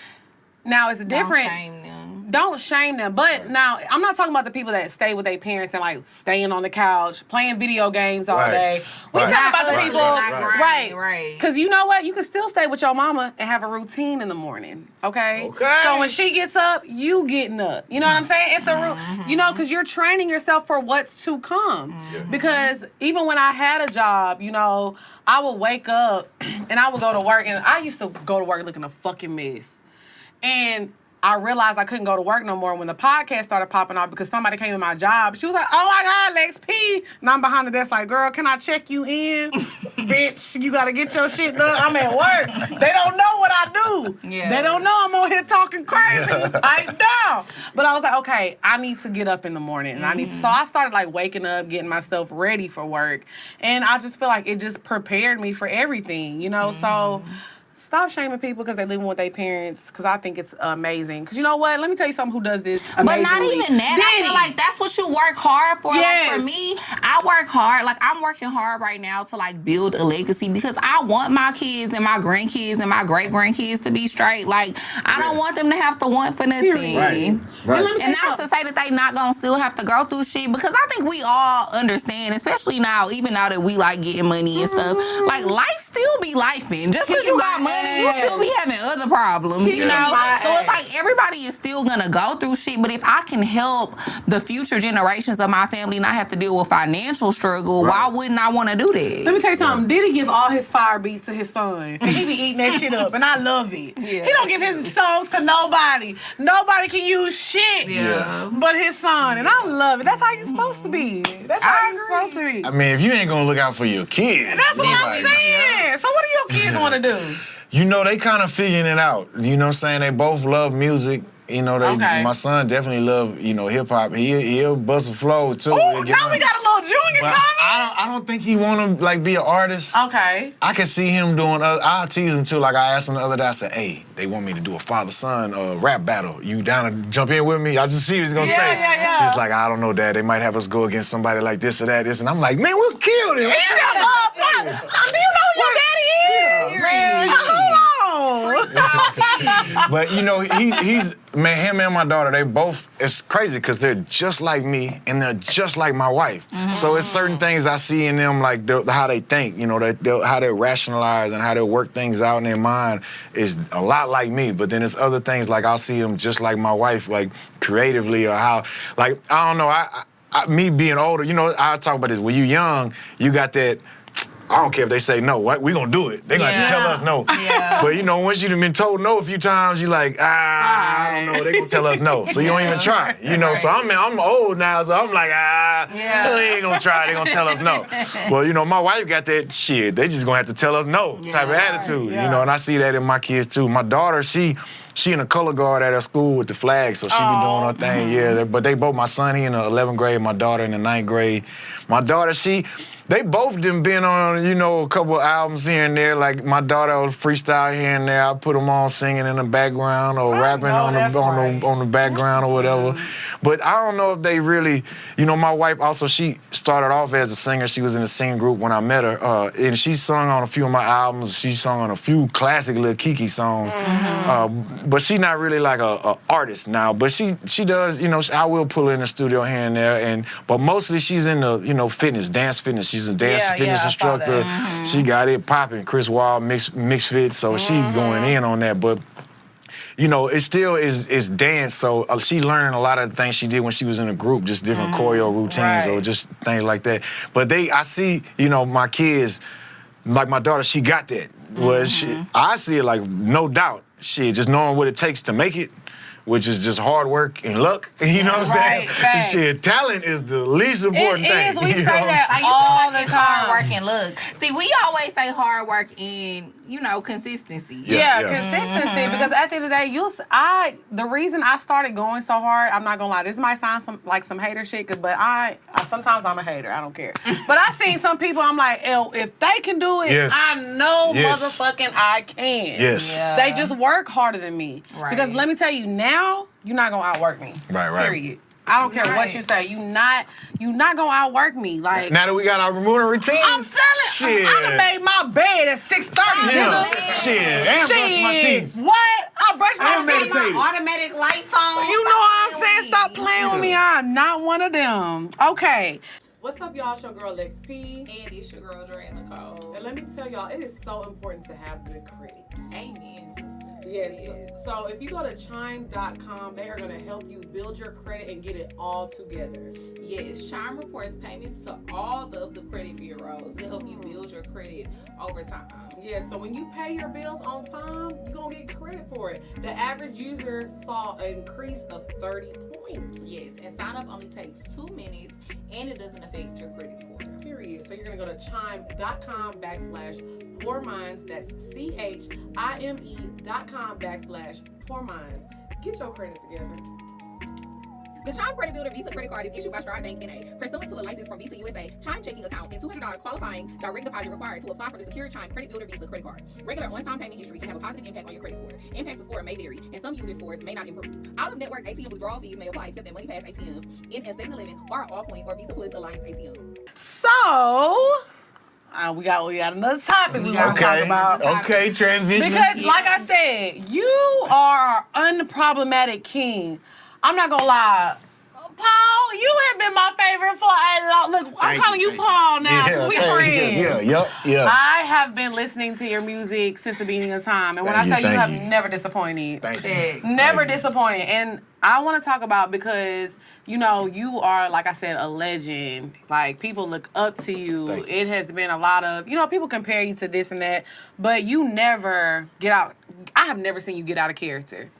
now it's different. Don't shame them. But now, I'm not talking about the people that stay with their parents and, like, staying on the couch, playing video games all day. We talking about the people. Right. Because you know what? You can still stay with your mama and have a routine in the morning. Okay? So when she gets up, you getting up. You know what I'm saying? It's a because you're training yourself for what's to come. Because even when I had a job, I would wake up and I would go to work, and I used to go to work looking a fucking mess. And I realized I couldn't go to work no more when the podcast started popping off because somebody came in my job. She was like, oh my God, Lex P. And I'm behind the desk like, girl, can I check you in? Bitch, you got to get your shit done. I'm at work. They don't know what I do. Yeah. They don't know I'm on here talking crazy. Pipe down. But I was like, okay, I need to get up in the morning. And so I started like waking up, getting myself ready for work. And I just feel like it just prepared me for everything, So stop shaming people because they live with their parents, because I think it's amazing. Because you know what? Let me tell you something who does this amazingly. But not even that. I feel like that's what you work hard for. Yes. Like for me, I work hard. Like I'm working hard right now to like build a legacy because I want my kids and my grandkids and my great-grandkids to be straight. Like I don't want them to have to want for nothing. Right. And not to say that they not going to still have to go through shit, because I think we all understand, especially now, even now that we like getting money and stuff, like life still be lifing. Just because you got money, you still be having other problems, So it's like everybody is still gonna go through shit. But if I can help the future generations of my family not have to deal with financial struggle, why wouldn't I want to do that? Let me tell you something. Diddy give all his fire beats to his son. And he be eating that shit up, and I love it. Yeah. He don't give his songs to nobody. Nobody can use shit but his son, and I love it. That's how you're supposed to be. That's how you're supposed to be. I mean, if you ain't gonna look out for your kids, that's what I'm saying. So what do your kids want to do? They kind of figuring it out. You know what I'm saying? They both love music. My son definitely love, hip hop. He'll bust a flow too. Oh, now we got a little junior coming. I don't think he want to be an artist. Okay. I can see him doing. I'll tease him too. Like I asked him the other day. I said, "Hey, they want me to do a father-son rap battle. You down to jump in with me?" I just see what he's gonna say. Yeah. He's like, "I don't know, Dad. They might have us go against somebody like this or that." And I'm like, "Man, we'll kill them." Do you know who your daddy is? Man, hold on. But he's man, him and my daughter, they both, it's crazy because they're just like me and they're just like my wife. So it's certain things I see in them, like how they think, how they rationalize and how they work things out in their mind is a lot like me. But then there's other things, like I'll see them just like my wife, like creatively, or how, like, I don't know, me being older, I talk about this, when you're young, you got that I don't care if they say no. We gonna do it. They gonna have to tell us no. Yeah. But once you've been told no a few times, you're like, I don't know. They gonna tell us no, so you don't even try. So I'm old now, so I'm like, they ain't gonna try. They gonna tell us no. Well, my wife got that shit. They just gonna have to tell us no type of attitude. And I see that in my kids too. My daughter, she in a color guard at her school with the flag, so she be doing her thing. Yeah, but they both. My son, he in the 11th grade. My daughter in the 9th grade. My daughter, they both done been on, a couple of albums here and there. Like my daughter will freestyle here and there. I put them on singing in the background or rapping on the background or whatever. But I don't know if they really, my wife also, she started off as a singer. She was in a singing group when I met her. And she sung on a few of my albums. She sung on a few classic Lil Kiki songs. But she not really like a artist now. But she does, I will pull her in the studio here and there. But mostly she's in the, fitness, dance fitness. She's a dance fitness instructor. She got it popping. Chris Wall, mixed fit. So she's going in on that. But it still is dance, so she learned a lot of the things she did when she was in a group, just different choreo routines or just things like that. But I see, my kids, like my daughter, she got that. I see it like, no doubt, just knowing what it takes to make it, which is just hard work and luck. You know what I'm saying? Talent is the least important thing. It is. We say that all the time. Hard work and luck. See, we always say hard work and, consistency. Consistency. Because at the end of the day, the reason I started going so hard, I'm not gonna lie, this might sound like some hater shit, but sometimes I'm a hater. I don't care. But I seen some people, I'm like, if they can do it, I know motherfucking I can. Yes. Yeah. They just work harder than me. Right. Because let me tell you, now you're not gonna outwork me. Right. Period. I don't care what you say. You not gonna outwork me. Like now that we got our morning routines, I'm telling you, I done made my bed at 6:30. And brush my teeth. What? I brush my teeth. My automatic lights on. You know what I'm saying? Stop playing with me. I'm not one of them. Okay. What's up, y'all? It's your girl Lex P. And it's your girl Dre Nicole. And let me tell y'all, it is so important to have good critics. Amen, sister. Yes. So if you go to Chime.com, they are going to help you build your credit and get it all together. Yes, Chime reports payments to all of the credit bureaus to help you build your credit over time. Yeah, so when you pay your bills on time, you're going to get credit for it. The average user saw an increase of 30 points. Yes, and sign up only takes 2 minutes and it doesn't affect your credit score. Period. So you're going to go to Chime.com/poorminds. That's CHIME.com/poorminds. Get your credit together. The Chime Credit Builder Visa Credit Card is issued by Stride Bank N.A. Pursuant to a license from Visa USA, Chime checking account, and $200 qualifying direct deposit required to apply for the secure Chime Credit Builder Visa Credit Card. Regular on-time payment history can have a positive impact on your credit score. Impact to score may vary, and some user scores may not improve. Out-of-network ATM withdrawal fees may apply except at MoneyPass ATMs, in a 7-Eleven, or Allpoint, or Visa Plus Alliance ATM. So... we got another topic we want to talk about. Okay, transition. Because, like I said, you are unproblematic king. I'm not gonna lie. Paul, you have been my favorite for a long. Look, I'm calling you Paul now. Yeah, we friends. Yeah. I have been listening to your music since the beginning of time, and when I say you have never disappointed. Thank you. Never disappointed. And I want to talk about because you are, like I said, a legend. Like people look up to you. It has been a lot of people compare you to this and that, but you never get out. I have never seen you get out of character.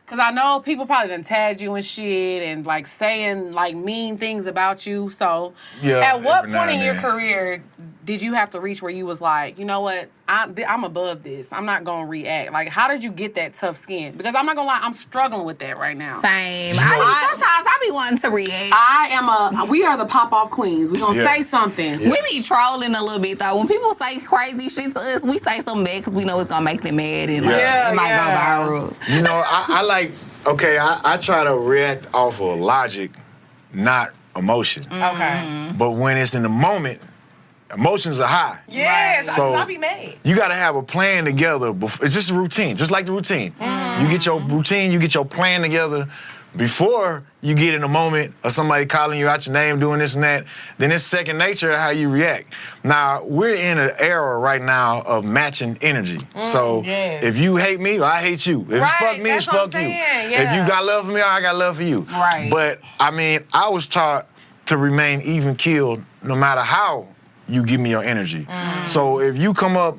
Because I know people probably done tagged you and shit and, like, saying, like, mean things about you. So, at what point in your career did you have to reach where you was like, you know what, I'm above this. I'm not going to react. Like, how did you get that tough skin? Because I'm not going to lie, I'm struggling with that right now. Same. Sometimes I be wanting to react. We are the pop-off queens. We going to say something. We be trolling a little bit, though. When people say crazy shit to us, we say something bad because we know it's going to make them mad and it might go viral. I try to react off of logic, not emotion. Okay. But when it's in the moment, emotions are high. Yes, so I'll be mad. You got to have a plan together. It's just a routine, just like the routine. You get your routine, you get your plan together before you get in a moment of somebody calling you out your name, doing this and that. Then it's second nature how you react. Now, we're in an era right now of matching energy. So if you hate me, I hate you. If it's fuck me, it's fuck you. If you got love for me, I got love for you. Right. But, I was taught to remain even keeled no matter how you give me your energy. So if you come up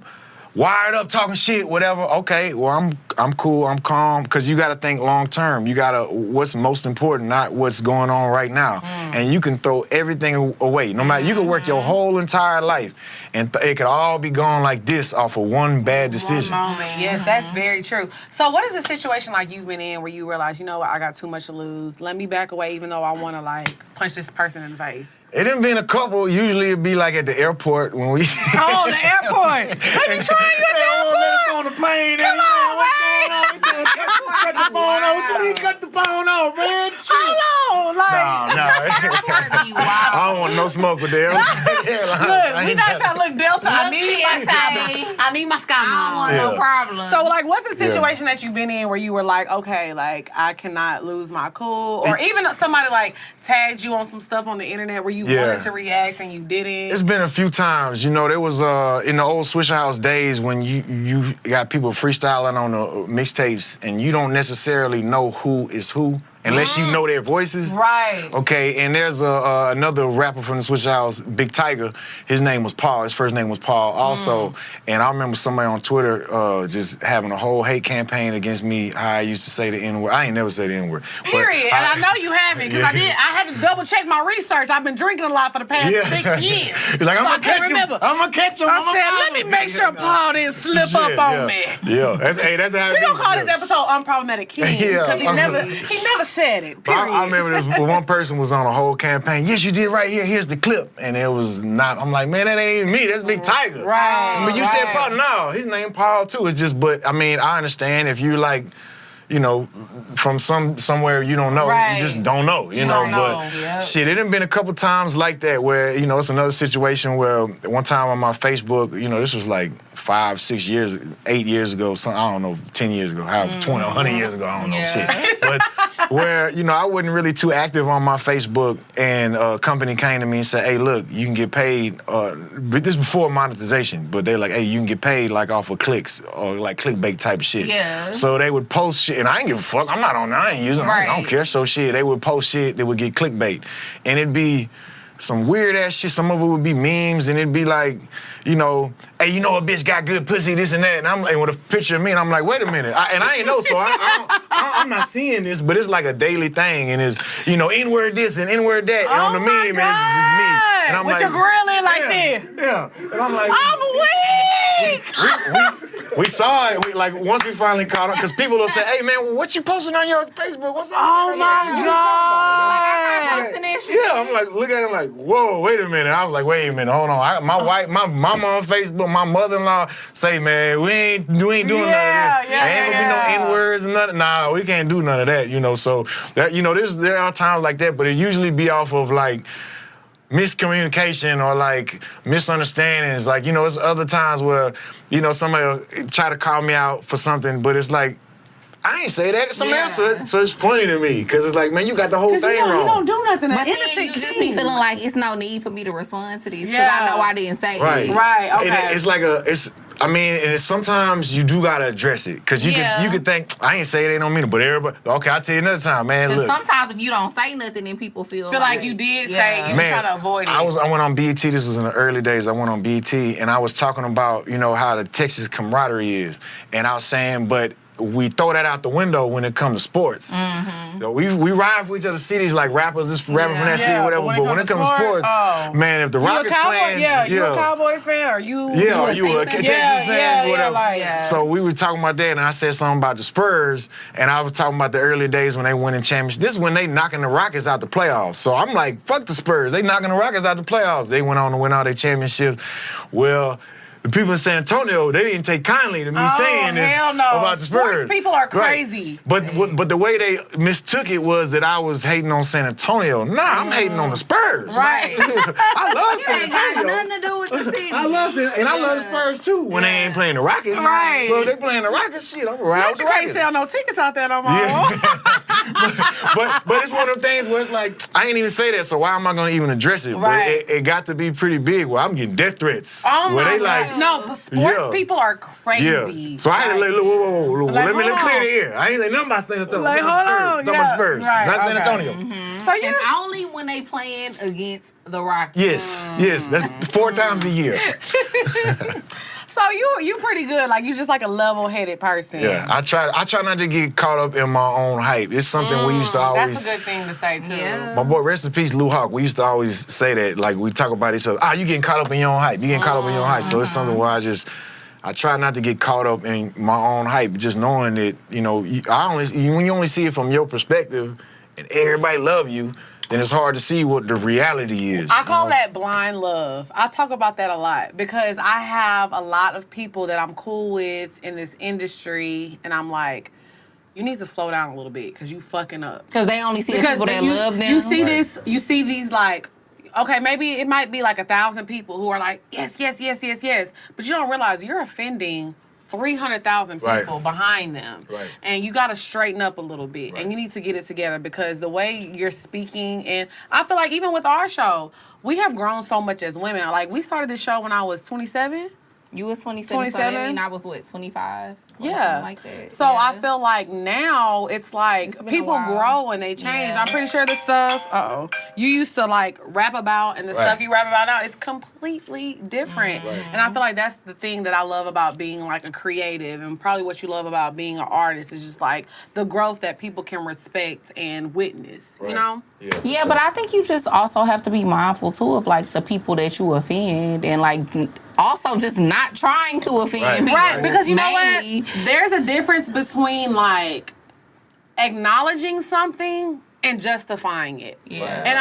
wired up, talking shit, whatever, okay, well, I'm cool, I'm calm, because you got to think long term. You got to, what's most important, not what's going on right now. And you can throw everything away. No matter, you can work your whole entire life, and it could all be gone like this off of one bad decision. One moment. Yes, that's very true. So what is a situation like you've been in where you realize, you know what, I got too much to lose. Let me back away even though I want to, like, punch this person in the face? It done been a couple. Usually it'd be like at the airport when we... Oh, the airport. They be trying you at the airport. Let us on the plane. Come on, man. Cut the phone off. What you mean cut the phone off, man? Hold on. Like, I don't want no smoke with them. look, we not trying to look Delta. I need my sky. I don't want no problem. So, like, what's the situation that you've been in where you were like, okay, like, I cannot lose my cool? Or even somebody, like, tagged you on some stuff on the internet where you wanted to react and you didn't? It's been a few times. You know, there was in the old Swisher House days when you got people freestyling on the mixtapes and you don't necessarily know who is who. Unless you know their voices. Right. Okay, and there's another rapper from the Swisher House, Big Tiger. His name was Paul. His first name was Paul also. And I remember somebody on Twitter just having a whole hate campaign against me, how I used to say the N-word. I ain't never say the N-word. Period. And I know you haven't, because I had to double check my research. I've been drinking a lot for the past 6 years. He's like, I'm going to catch him. I'm going to catch him. I said, let me make sure Paul didn't slip up on me. Yeah, that's how it is. We're going to call this episode Unproblematic King, because he never said it. Period. I remember this one person was on a whole campaign. Yes, you did right here. Here's the clip. And it was not, I'm like, man, that ain't me. That's Big Tiger. Right. But you said Paul. No, his name Paul too. It's just, but I mean, I understand if you like, you know, from somewhere you don't know, you just don't know, you know. But shit, it done been a couple times like that where, you know, it's another situation where one time on my Facebook, you know, this was like 5, 6 years, 8 years ago, I don't know, 10 years ago, 20, 100 years ago, I don't know shit. But where, you know, I wasn't really too active on my Facebook, and a company came to me and said, hey, look, you can get paid, but this before monetization, but they're like, hey, you can get paid like off of clicks or like clickbait type of shit. Yeah. So they would post shit, and I ain't give a fuck, I'm not on there, I ain't using it, I don't care. So shit, they would post shit that would get clickbait. And it'd be some weird ass shit. Some of it would be memes, and it'd be like, you know, hey, you know a bitch got good pussy, this and that. And I'm like, with a picture of me, and I'm like, wait a minute. I ain't know, so I'm not seeing this, but it's like a daily thing, and it's, you know, N-word this and N-word that, and on the meme, and it's just me. And I'm with like, your grill in like this. Yeah. And I'm like, I'm weak. We saw it. Like once we finally caught up, because people will say, "Hey man, what you posting on your Facebook? What's up?" Oh my God! I'm posting that shit. Yeah, I'm like, look at him like, whoa, wait a minute. I was like, wait a minute, hold on. My wife, my mama on Facebook, my mother-in-law say, man, we ain't doing none of this. Ain't gonna be no N-words and nothing. Nah, we can't do none of that. You know, so that, you know, there are times like that, but it usually be off of like miscommunication or like misunderstandings. Like, you know, it's other times where, you know, somebody will try to call me out for something, but it's like, I ain't say that. It's somebody else. So it's funny to me because it's like, man, you got the whole thing wrong. You don't do nothing. But then you just be feeling like it's no need for me to respond to this because I know I didn't say it. Right. Okay. And it's like I mean, and it's sometimes you do gotta address it because you could think I ain't say it, ain't no meaning, but everybody. Okay, I'll tell you another time, man. Look. Sometimes if you don't say nothing, then people feel like you did say you were trying to avoid it. I went on BET. This was in the early days. I went on BET and I was talking about, you know, how the Texas camaraderie is, and I was saying, but we throw that out the window when it comes to sports. You know, we ride for each other's cities like rappers, this rapper from that city, whatever. But when it comes to sports, man, if the Rockets playing, you a Cowboys fan, or you? Yeah, are you a Texas fan, whatever. So we were talking about that, and I said something about the Spurs, and I was talking about the early days when they winning championships. This is when they knocking the Rockets out the playoffs. So I'm like, fuck the Spurs. They knocking the Rockets out the playoffs. They went on to win all their championships. Well, the people in San Antonio, they didn't take kindly to me saying this about the Spurs. Sports people are crazy. Right. But the way they mistook it was that I was hating on San Antonio. Nah, I'm hating on the Spurs. Right. I love San Antonio. Nothing to do with the city. I love it, and I love the Spurs too. When they ain't playing the Rockets. Right. Well, they playing the Rockets, shit, I'm around with the Rockets. You can't sell no tickets out there no more. but it's one of them things where it's like, I ain't even say that, so why am I going to even address it? Right. But it got to be pretty big where I'm getting death threats. Oh where my they God. like, no, but sports people are crazy. Yeah. So I had to whoa. Let me clear the air. I ain't say nothing about San Antonio. Like, hold on. Talking about Spurs, Right, not San okay. Antonio. So you And only when they playing against the Rockets. Yes, that's 4 times a year. So you pretty good. Like you just like a level-headed person. Yeah, I try not to get caught up in my own hype. It's something we used to always. That's a good thing to say too. Yeah. My boy, rest in peace, Lou Hawk. We used to always say that. Like we talk about each other. You getting caught up in your own hype. You getting caught up in your own hype. So it's something where I try not to get caught up in my own hype. Just knowing that when you only see it from your perspective, and everybody love you, then it's hard to see what the reality is. I call that blind love. I talk about that a lot because I have a lot of people that I'm cool with in this industry, and I'm like, you need to slow down a little bit because you fucking up. Because they only see the people that love them. You see this, you see these like, okay, maybe it might be like 1,000 people who are like, yes, yes, yes, yes, yes. But you don't realize you're offending 300,000 people behind them. Right. And you got to straighten up a little bit. Right. And you need to get it together because the way you're speaking, and I feel like even with our show, we have grown so much as women. Like, we started this show when I was 27. You was 27, so that mean I was, 25? Yeah. Like that. So I feel like now it's like been a people while. grow and they change. Yeah. I'm pretty sure the stuff you used to like rap about and the stuff you rap about now is completely different. And I feel like that's the thing that I love about being like a creative, and probably what you love about being an artist is just like the growth that people can respect and witness, you know? Yeah, but I think you just also have to be mindful too of like the people that you offend, and like also just not trying to offend people. Right, because you know Mainly. what? There's a difference between like acknowledging something and justifying it. Yeah. And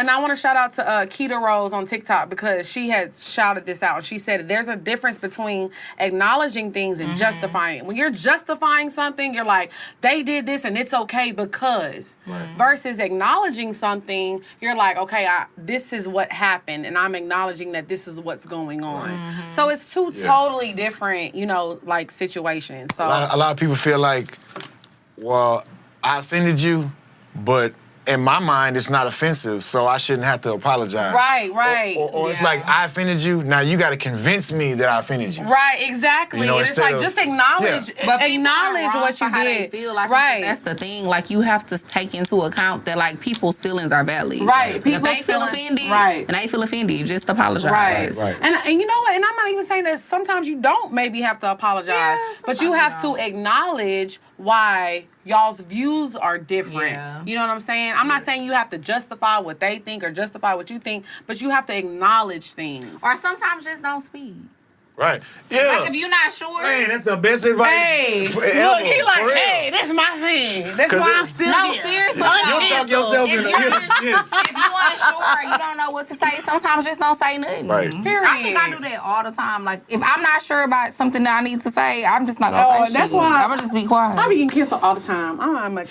I wanna shout out to Keita Rose on TikTok because she had shouted this out. She said there's a difference between acknowledging things and justifying it. When you're justifying something, you're like, they did this and it's okay because. Versus acknowledging something, you're like, okay, this is what happened and I'm acknowledging that this is what's going on. So it's two totally different, like situations. So A lot of people feel like, well, I offended you, but in my mind, it's not offensive, so I shouldn't have to apologize. Right. Or it's like, I offended you, now you got to convince me that I offended you. Right, exactly. And it's like, just acknowledge, But acknowledge what you how did. They feel. I right. think that's the thing. Like, you have to take into account that like people's feelings are valid. Right. If People's they feel feelings- offended, right. and they feel offended, just apologize. Right. And you know what? And I'm not even saying that sometimes you don't maybe have to apologize, but you have to acknowledge why y'all's views are different. Yeah. You know what I'm saying? I'm not saying you have to justify what they think or justify what you think, but you have to acknowledge things. Or sometimes just don't speak. Right. Yeah. Like if you're not sure. Hey, that's the best advice. Hey, ever, look, he like, for real. hey, this is my thing. That's 'Cause why I'm still No, here. seriously. You'll talk yourself If into you're yes. if you're unsure, you don't know what to say, sometimes just don't say nothing. Right. Period. I think I do that all the time. Like, if I'm not sure about something that I need to say, I'm just not going to say that's shit. why I'm going to just be quiet. I be getting canceled all the time. I'm like,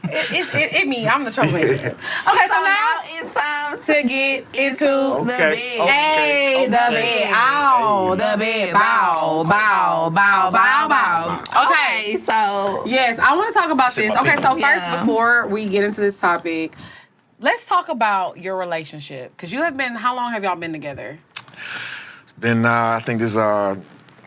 it me. I'm the troublemaker. Okay, so now it's time to get into the bed. Hey, the bed. Ow, the bed. Bow, bow, bow, bow, bow. Okay, so yes, I want to talk about this. Okay, so first, Yeah. before we get into this topic, let's talk about your relationship. Because you have been, how long have y'all been together? Been, I think this is our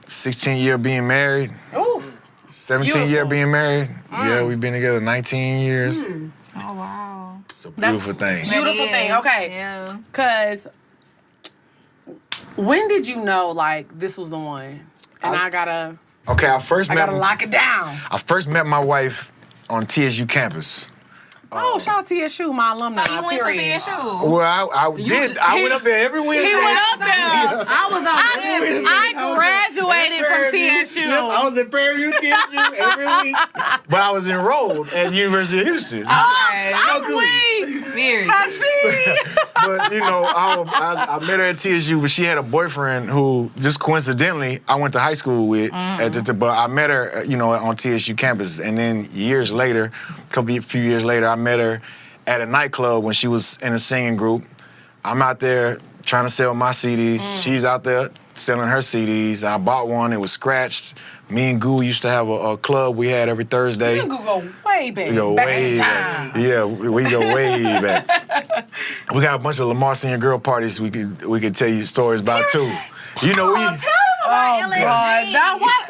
16 year being married. Ooh. 17 year Beautiful. being married. Yeah, we've been together 19 years. oh wow, It's a beautiful thing. Beautiful thing. Okay. Yeah. Because when did you know, like, this was the one? And I gotta Okay, I first lock it down. met my wife on TSU campus. Oh, shout out to TSU, my alumni. So you went to period. TSU? Well, I did. I went up there every Wednesday. He went up there. I was on I graduated from TSU. Yep, I was at Prairie View TSU every week. But I was enrolled at the University of Houston. I'm weak. Serious. I see. But, I met her at TSU, but she had a boyfriend who, just coincidentally, I went to high school with. But I met her, on TSU campus. And then years later, few years later, I met her at a nightclub when she was in a singing group. I'm out there trying to sell my CDs. She's out there selling her CDs. I bought one. It was scratched. Me and Goo used to have a club we had every Thursday. You can go way back. We go back way in back. time. Yeah, we go way back. We got a bunch of Lamar Senior girl parties we could tell you stories about too. Tell me about LSG. God. Now, what?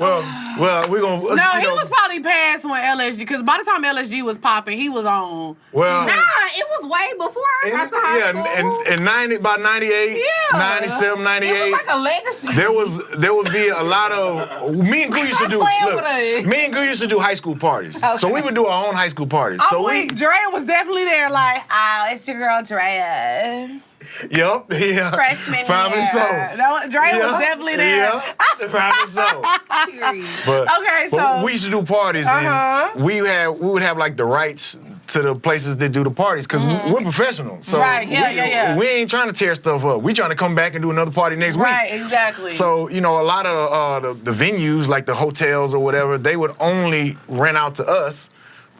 Well, we're gonna. No, he was probably past when LSG, because by the time LSG was popping, he was on. Well, Nah, it was way before I got to high school. and 90 by 98, 97, 98. It was like a legacy. There would be a lot of me and Goo used to do. Me and Goo used to do high school parties, so we would do our own high school parties. So Drea was definitely there, like, oh, it's your girl Drea. Yep, yeah. Freshman probably year. so. No, Drea was definitely there. Yeah, probably so. Period. But we used to do parties, and we would have like the rights to the places that do the parties, because we're professionals. So we ain't trying to tear stuff up. We trying to come back and do another party next week. Right, exactly. So, a lot of the venues, like the hotels or whatever, they would only rent out to us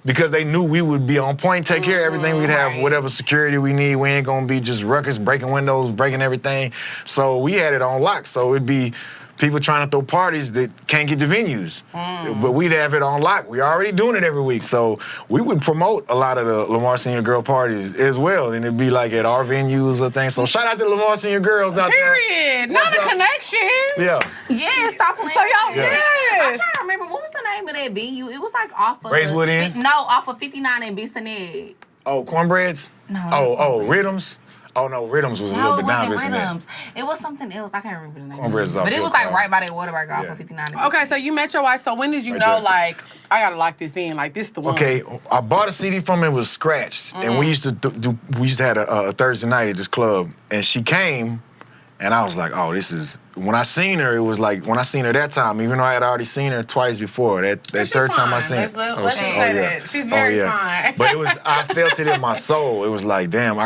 because they knew we would be on point, take care of everything. We'd have whatever security we need. We ain't gonna be just ruckus, breaking windows, breaking everything. So we had it on lock. So it'd be people trying to throw parties that can't get to venues. But we'd have it on lock. We're already doing it every week. So we would promote a lot of the Lamar Senior Girl parties as well. And it'd be like at our venues or things. So shout out to the Lamar Senior Girls out there. Period. Not a connection. Yeah. Yeah, stop playing. So y'all, I'm trying to remember, what was the name of that venue? It was like off of... Racewood Inn? off of 59 and Bissonnette. Oh, Cornbreads? No. Oh, Rhythms? Oh, no, Rhythms was a little bit down Bissonnette. It was something else. I can't remember the name. Cornbread's But it was like right by that Waterburg off of 59. Okay, so you met your wife. So when did you know, like, I gotta lock this in, like, this the one? Okay, I bought a CD from him. It was scratched, and we used to have a Thursday night at this club, and she came, and I was like, oh, this is. When I seen her, it was like when I seen her that time, even though I had already seen her twice before. That third time I seen her. Let's just say that she's very fine. But I felt it in my soul. It was like, damn,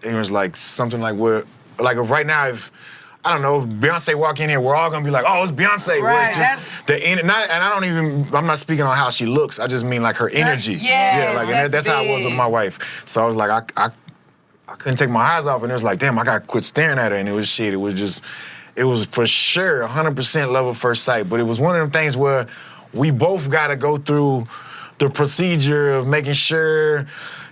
it was like something like right now, if I don't know, if Beyonce walk in here, we're all gonna be like, oh, it's Beyonce. Right. Where it's just I'm not speaking on how she looks. I just mean like her energy. That's how it was with my wife. So I was like, I couldn't take my eyes off, and it was like, damn, I gotta quit staring at her. And it was shit. It was for sure 100% love at first sight. But it was one of them things where we both gotta go through the procedure of making sure,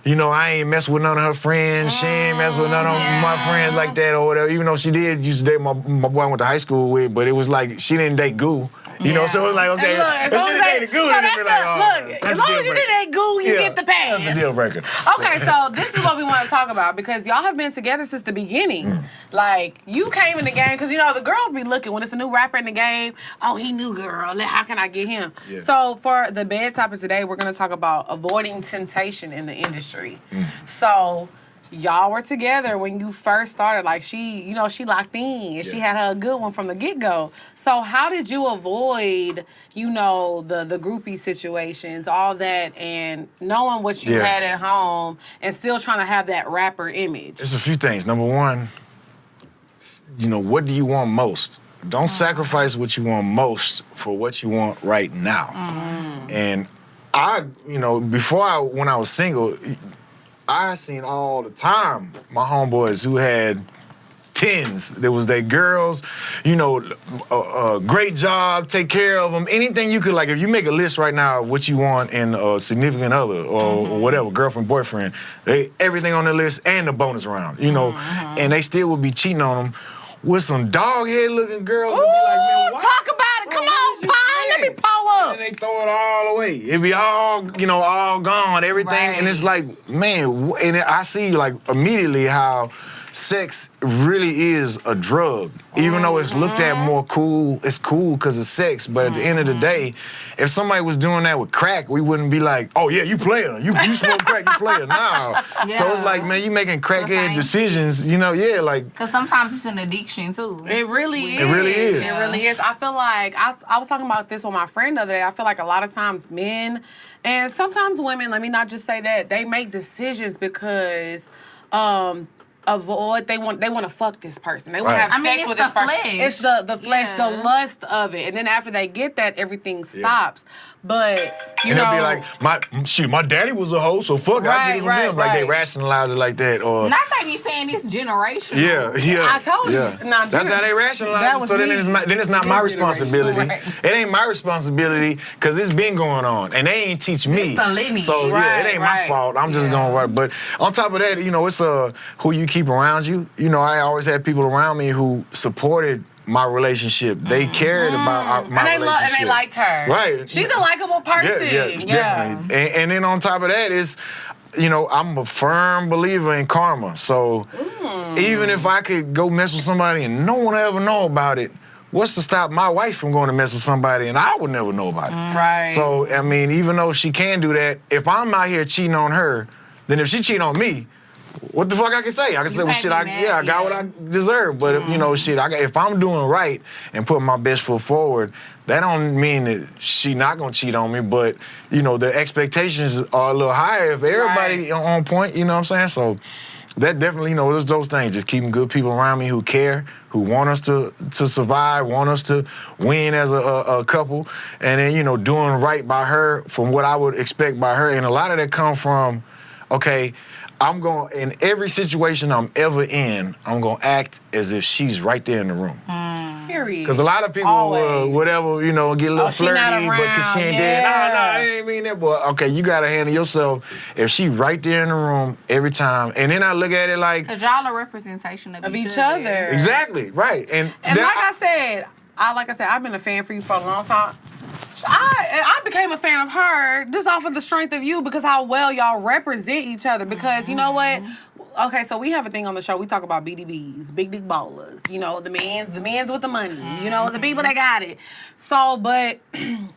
I ain't mess with none of her friends. She ain't mess with none of my friends like that or whatever. Even though she did used to date my boy I went to high school with, but it was like she didn't date Goo. So it was like, okay, if she didn't date Goo, then it'd be like, look, as long as you did that Goo, you get the pass. That's a deal breaker. Okay, so this is what we want to talk about, because y'all have been together since the beginning. Like, you came in the game, because, the girls be looking when it's a new rapper in the game. Oh, he new, girl. How can I get him? Yeah. So for the bed topic today, we're going to talk about avoiding temptation in the industry. So y'all were together when you first started. Like, she locked in. And she had her a good one from the get-go. So how did you avoid, the groupie situations, all that, and knowing what you had at home and still trying to have that rapper image? It's a few things. Number one, what do you want most? Don't sacrifice what you want most for what you want right now. And when I was single, I seen all the time my homeboys who had 10s. There was their girls, great job, take care of them. Anything you could, like, if you make a list right now of what you want in a significant other or whatever, girlfriend, boyfriend, everything on the list and the bonus round, and they still would be cheating on them with some dog-head looking girls. Ooh, talk about it. Come on, Pine. Let me pull up. And they throw it all away. It be all, all gone, everything. Right. And it's like, man, and I see, like, immediately how sex really is a drug. Even though it's looked at more cool, it's cool because it's sex. But at the end of the day, if somebody was doing that with crack, we wouldn't be like, oh, yeah, you player. You smoke crack, you player. No. So it's like, man, you making crackhead decisions, like. Because sometimes it's an addiction, too. It really is. It really is. It really is. I feel like, I was talking about this with my friend the other day. I feel like a lot of times men, and sometimes women, let me not just say that, they make decisions because, they want to fuck this person. They want to have sex with this person. It's the flesh, the lust of it. And then after they get that, everything stops. But they'll be like, my daddy was a hoe, so fuck, I get it from him. Like they rationalize it like that, or not they be saying this generation. Yeah. I told you. That's how they rationalize it. So then it's not my responsibility. Right. It ain't my responsibility because it's been going on, and they ain't teach me. It's the lineage. So it ain't my fault. I'm just going right. But on top of that, it's who you keep around you. I always had people around me who supported my relationship. They cared about my relationship. And they liked her. Right. She's a likable person. Yeah, definitely. And then on top of that is, I'm a firm believer in karma. So even if I could go mess with somebody and no one ever know about it, what's to stop my wife from going to mess with somebody and I would never know about it? Right. So, I mean, even though she can do that, if I'm out here cheating on her, then if she cheat on me, what the fuck I can say? I can say, well, shit, I got what I deserve. But, if I'm doing right and putting my best foot forward, that don't mean that she not gonna cheat on me, but, the expectations are a little higher if everybody on point, you know what I'm saying? So that definitely, there's those things, just keeping good people around me who care, who want us to survive, want us to win as a couple, and then, doing right by her from what I would expect by her. And a lot of that come from, okay, in every situation I'm ever in, I'm going to act as if she's right there in the room. Period. Because a lot of people, get a little flirty, but because she ain't there. No, I ain't mean that. But, okay, you got to handle yourself if she right there in the room every time. And then I look at it like... Because y'all are representation of each other. Exactly, right. And like I said, I've been a fan for you for a long time. I became a fan of her just off of the strength of you because how well y'all represent each other. Because you know what? Okay, so we have a thing on the show. We talk about BDBs, big dick ballers. The men's with the money. The people that got it. So, but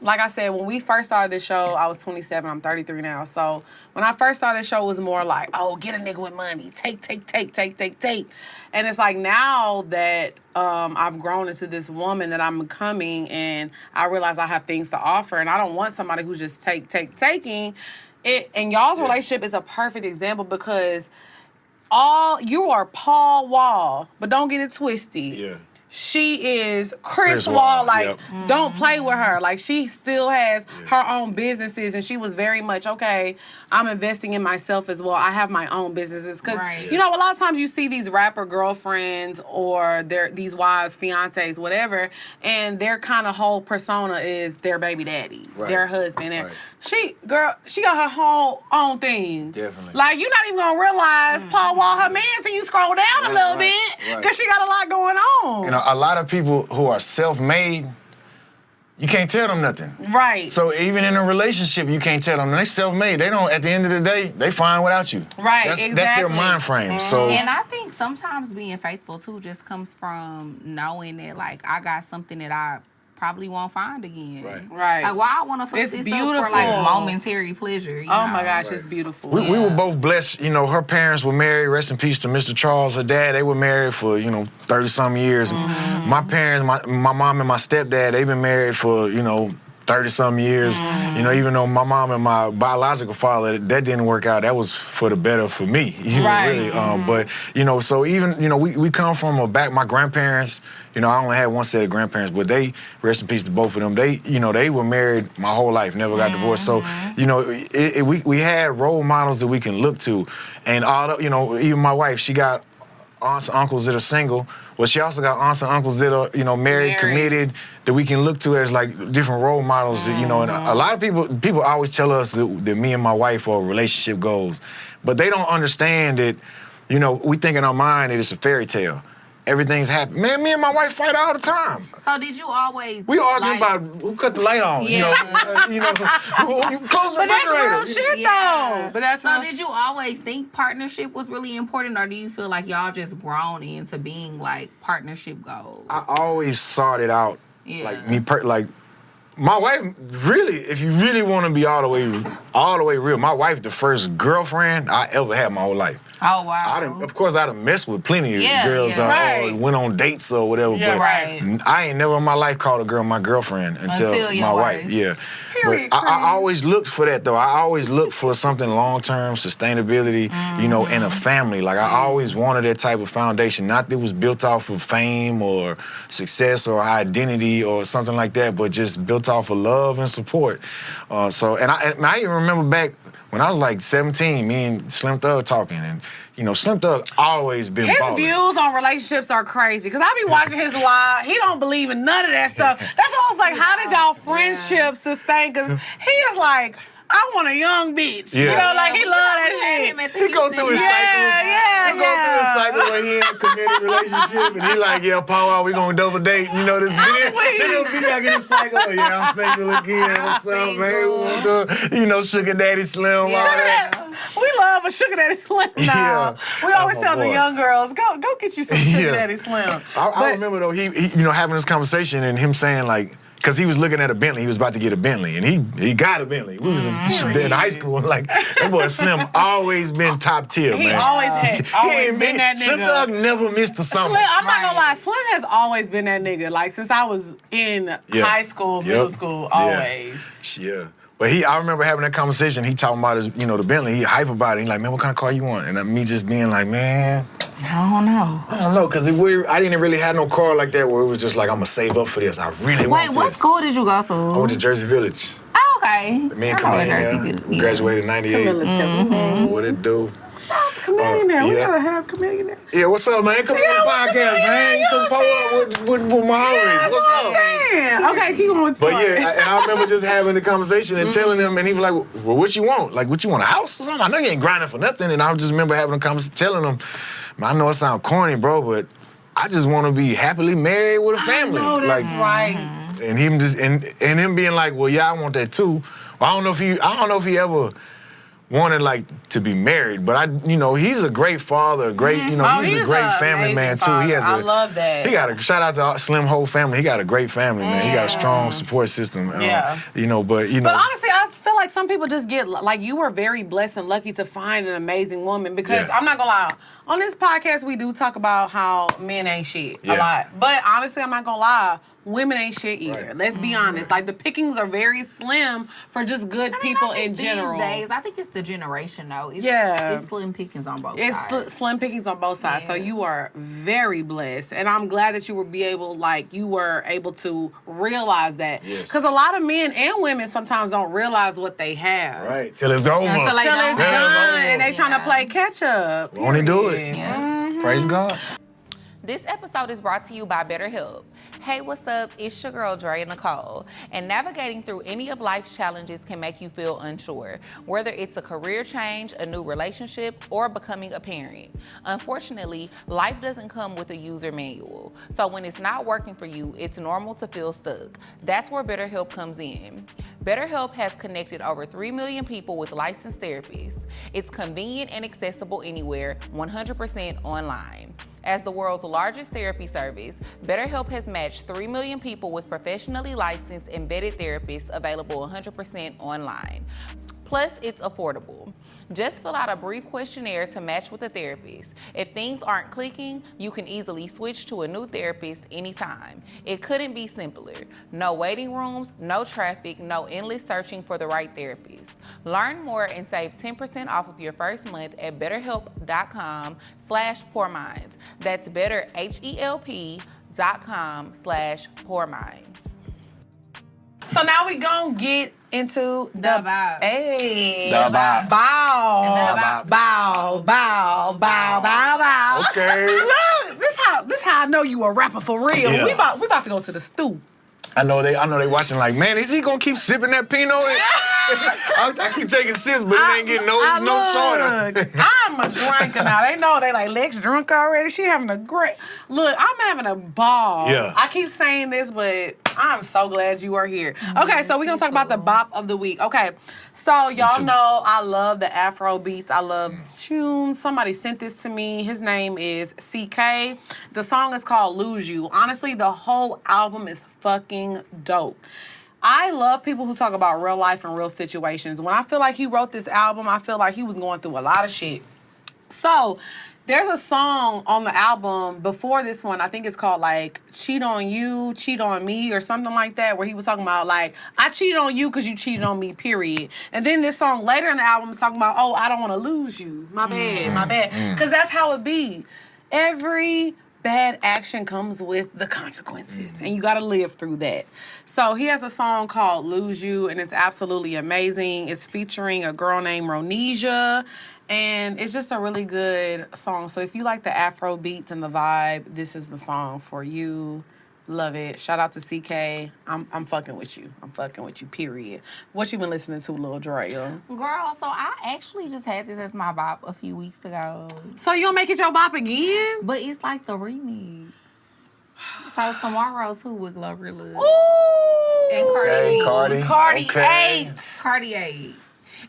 like I said, when we first started this show, I was 27. I'm 33 now. So when I first started this show, it was more like, oh, get a nigga with money. Take. And it's like now that I've grown into this woman that I'm becoming, and I realize I have things to offer, and I don't want somebody who's just taking. And y'all's relationship is a perfect example because you are Paul Wall, but don't get it twisted. Yeah. She is Chris Wall. Don't play with her. Like, she still has her own businesses, and she was very much, okay, I'm investing in myself as well. I have my own businesses. Because, a lot of times you see these rapper girlfriends or these wives, fiancés, whatever, and their kind of whole persona is their baby daddy, their husband. She got her whole own thing. Definitely. Like, you're not even going to realize Paul Wall her man till you scroll down a little bit because she got a lot going on. A lot of people who are self-made, you can't tell them nothing. Right. So even in a relationship, you can't tell them. They self-made. They don't, at the end of the day, they fine without you. Right, That's their mind frame. So, and I think sometimes being faithful, too, just comes from knowing that, like, I got something that I probably won't find again. Right. Like, why I want to fuck this up for, like, momentary pleasure, Oh, my gosh, it's beautiful. We were both blessed. Her parents were married. Rest in peace to Mr. Charles. Her dad, they were married for, 30-some years. My parents, my mom and my stepdad, they've been married for, 30-some years. Even though my mom and my biological father, that didn't work out. That was for the better for me. Really. But, so even, we come from my grandparents, I only had one set of grandparents, but they, rest in peace to both of them, they were married my whole life, never got divorced. So, we had role models that we can look to. And even my wife, she got aunts and uncles that are single. Well, she also got aunts and uncles that are, married, committed, that we can look to as, like, different role models. And a lot of people always tell us that me and my wife are relationship goals. But they don't understand that, we think in our mind that it's a fairy tale. Everything's happy. Man, me and my wife fight all the time. So did you always... We argue about who cut the light on, you close the refrigerator. But that's real shit, though. But that's so did you always think partnership was really important, or do you feel like y'all just grown into being, like, partnership goals? I always sought it out. Like, my wife, really, if you really want to be all the way real, my wife, the first girlfriend I ever had my whole life. Oh, wow. Of course, I'd have messed with plenty of girls or went on dates or whatever, but I ain't never in my life called a girl my girlfriend until my wife. Yeah. But I always looked for that, though. I always looked for something long-term, sustainability, and a family. Like, I always wanted that type of foundation, not that it was built off of fame or success or identity or something like that, but just built off of love and support. And I even remember back when I was like 17, me and Slim Thug talking, and Slim Thug always been his ballin'. views on relationships are crazy, because I be watching his live. He don't believe in none of that stuff. That's why I was like, how did y'all friendship sustain? Because he is like, I want a young bitch. He love that shit. He go through his cycles. He go through his cycle where he in a committed relationship and he like, yeah, Paul, we gonna double date. You know this. Then he'll be back in the cycle. Yeah, I'm single again. What's up, man? You know, Sugar Daddy Slim. All that. We love a Sugar Daddy Slim now. We always tell the young girls, go get you some Sugar Daddy Slim. I remember though, he you know, having this conversation and him saying like, because he was looking at a Bentley, he was about to get a Bentley, and he got a Bentley. We was in high school, and like that boy Slim always been top tier, man. He always been that nigga. Slim Thug never missed a summer. I'm not gonna lie, Slim has always been that nigga. Like since I was in high school, middle school, always. Yeah. But I remember having that conversation. He talking about his, you know, the Bentley. He hype about it. He like, man, what kind of car you want? And me just being like, man, I don't know, because I didn't really have no car like that where it was just like, I'm gonna save up for this. I really want this. Wait, what school did you go to? I went to Jersey Village. Oh, okay. Me and Chameleon, we graduated in 98. What it do? Chameleon there. We gotta have Chameleon there. Yeah, what's up, man? Come on the podcast, man. You come pull up with my homies. What's up? Okay, keep on. But yeah, and I remember just having the conversation and telling him, and he was like, well, what you want? Like, what you want, a house or something? I know you ain't grinding for nothing. And I just remember having a conversation, telling him, man, I know it sounds corny, bro, but I just want to be happily married with a family. I know, that's right. And him just and him being like, well, yeah, I want that too. But I don't know if he ever wanted like to be married, but he's a great father, he's a great family man too. Father. I love that. He got a shout out to Slim whole family. He got a great family, man. He got a strong support system. But honestly, I feel like some people just get like you were very blessed and lucky to find an amazing woman because I'm not gonna lie, on this podcast we do talk about how men ain't shit a lot, but honestly I'm not gonna lie. Women ain't shit either. Right. Let's be honest. Like the pickings are very slim for just good people in general. These days, I think it's the generation though. It's slim pickings on both sides. It's slim pickings on both sides. So you are very blessed, and I'm glad that you were able to realize that. Because a lot of men and women sometimes don't realize what they have. Right. Till it's over. Till it's done, and they trying to play catch up. Won't he do it? Yeah. Praise God. This episode is brought to you by BetterHelp. Hey, what's up? It's your girl, Dre Nicole. And navigating through any of life's challenges can make you feel unsure, whether it's a career change, a new relationship, or becoming a parent. Unfortunately, life doesn't come with a user manual. So when it's not working for you, it's normal to feel stuck. That's where BetterHelp comes in. BetterHelp has connected over 3 million people with licensed therapists. It's convenient and accessible anywhere, 100% online. As the world's largest therapy service, BetterHelp has matched 3 million people with professionally licensed and vetted therapists available 100% online. Plus, it's affordable. Just fill out a brief questionnaire to match with a therapist. If things aren't clicking, you can easily switch to a new therapist anytime. It couldn't be simpler. No waiting rooms, no traffic, no endless searching for the right therapist. Learn more and save 10% off of your first month at betterhelp.com/poorminds. That's betterhelp.com/poorminds. So now we gonna get into the bow. Hey. The bow. Bow. Bow. Bow. Bow. Bow. Okay. Look, this how I know you a rapper for real. Yeah. We about to go to the stool. I know they watching like, man, is he gonna keep sipping that Pinot? I keep taking sips, but it ain't getting no shorter. I'm a drinker now. They know they like Lex drunk already. She having a great look. I'm having a ball. Yeah. I keep saying this, but I'm so glad you are here. Okay, so we're gonna talk about the bop of the week. Okay, so y'all know I love the Afro beats. I love tunes. Somebody sent this to me. His name is CK. The song is called Lose You. Honestly, the whole album is fucking dope. I love people who talk about real life and real situations. When I feel like he wrote this album, I feel like he was going through a lot of shit. So there's a song on the album before this one, I think it's called like Cheat on You, Cheat on Me or something like that, where he was talking about like, I cheated on you because you cheated on me, period. And then this song later in the album is talking about, oh, I don't want to lose you. My bad. Because that's how it be. Every bad action comes with the consequences, and you gotta live through that. So he has a song called Lose You, and it's absolutely amazing. It's featuring a girl named Ronesia, and it's just a really good song. So if you like the Afro beats and the vibe, this is the song for you. Love it. Shout out to CK. I'm fucking with you. I'm fucking with you, period. What you been listening to, Lil Drea? Girl, so I actually just had this as my bop a few weeks ago. So you gonna make it your bop again? But it's like the remix. So tomorrow too with Glorilla. Ooh! And Cardi. Cardi. Cardi Okay. 8. Cardi 8.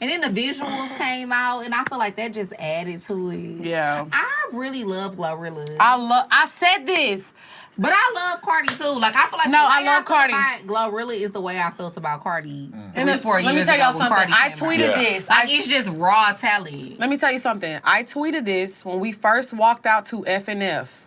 And then the visuals came out, and I feel like that just added to it. Yeah. I really love Glorilla. I said this. But I love Cardi too. Like I feel like No, the way I love feel Cardi. about Glorilla is the way I felt about Cardi. And then, 4 let me years tell y'all ago when something. Cardi I came tweeted out. this. Like it's just raw talent. Let me tell you something. I tweeted this when we first walked out to F&F.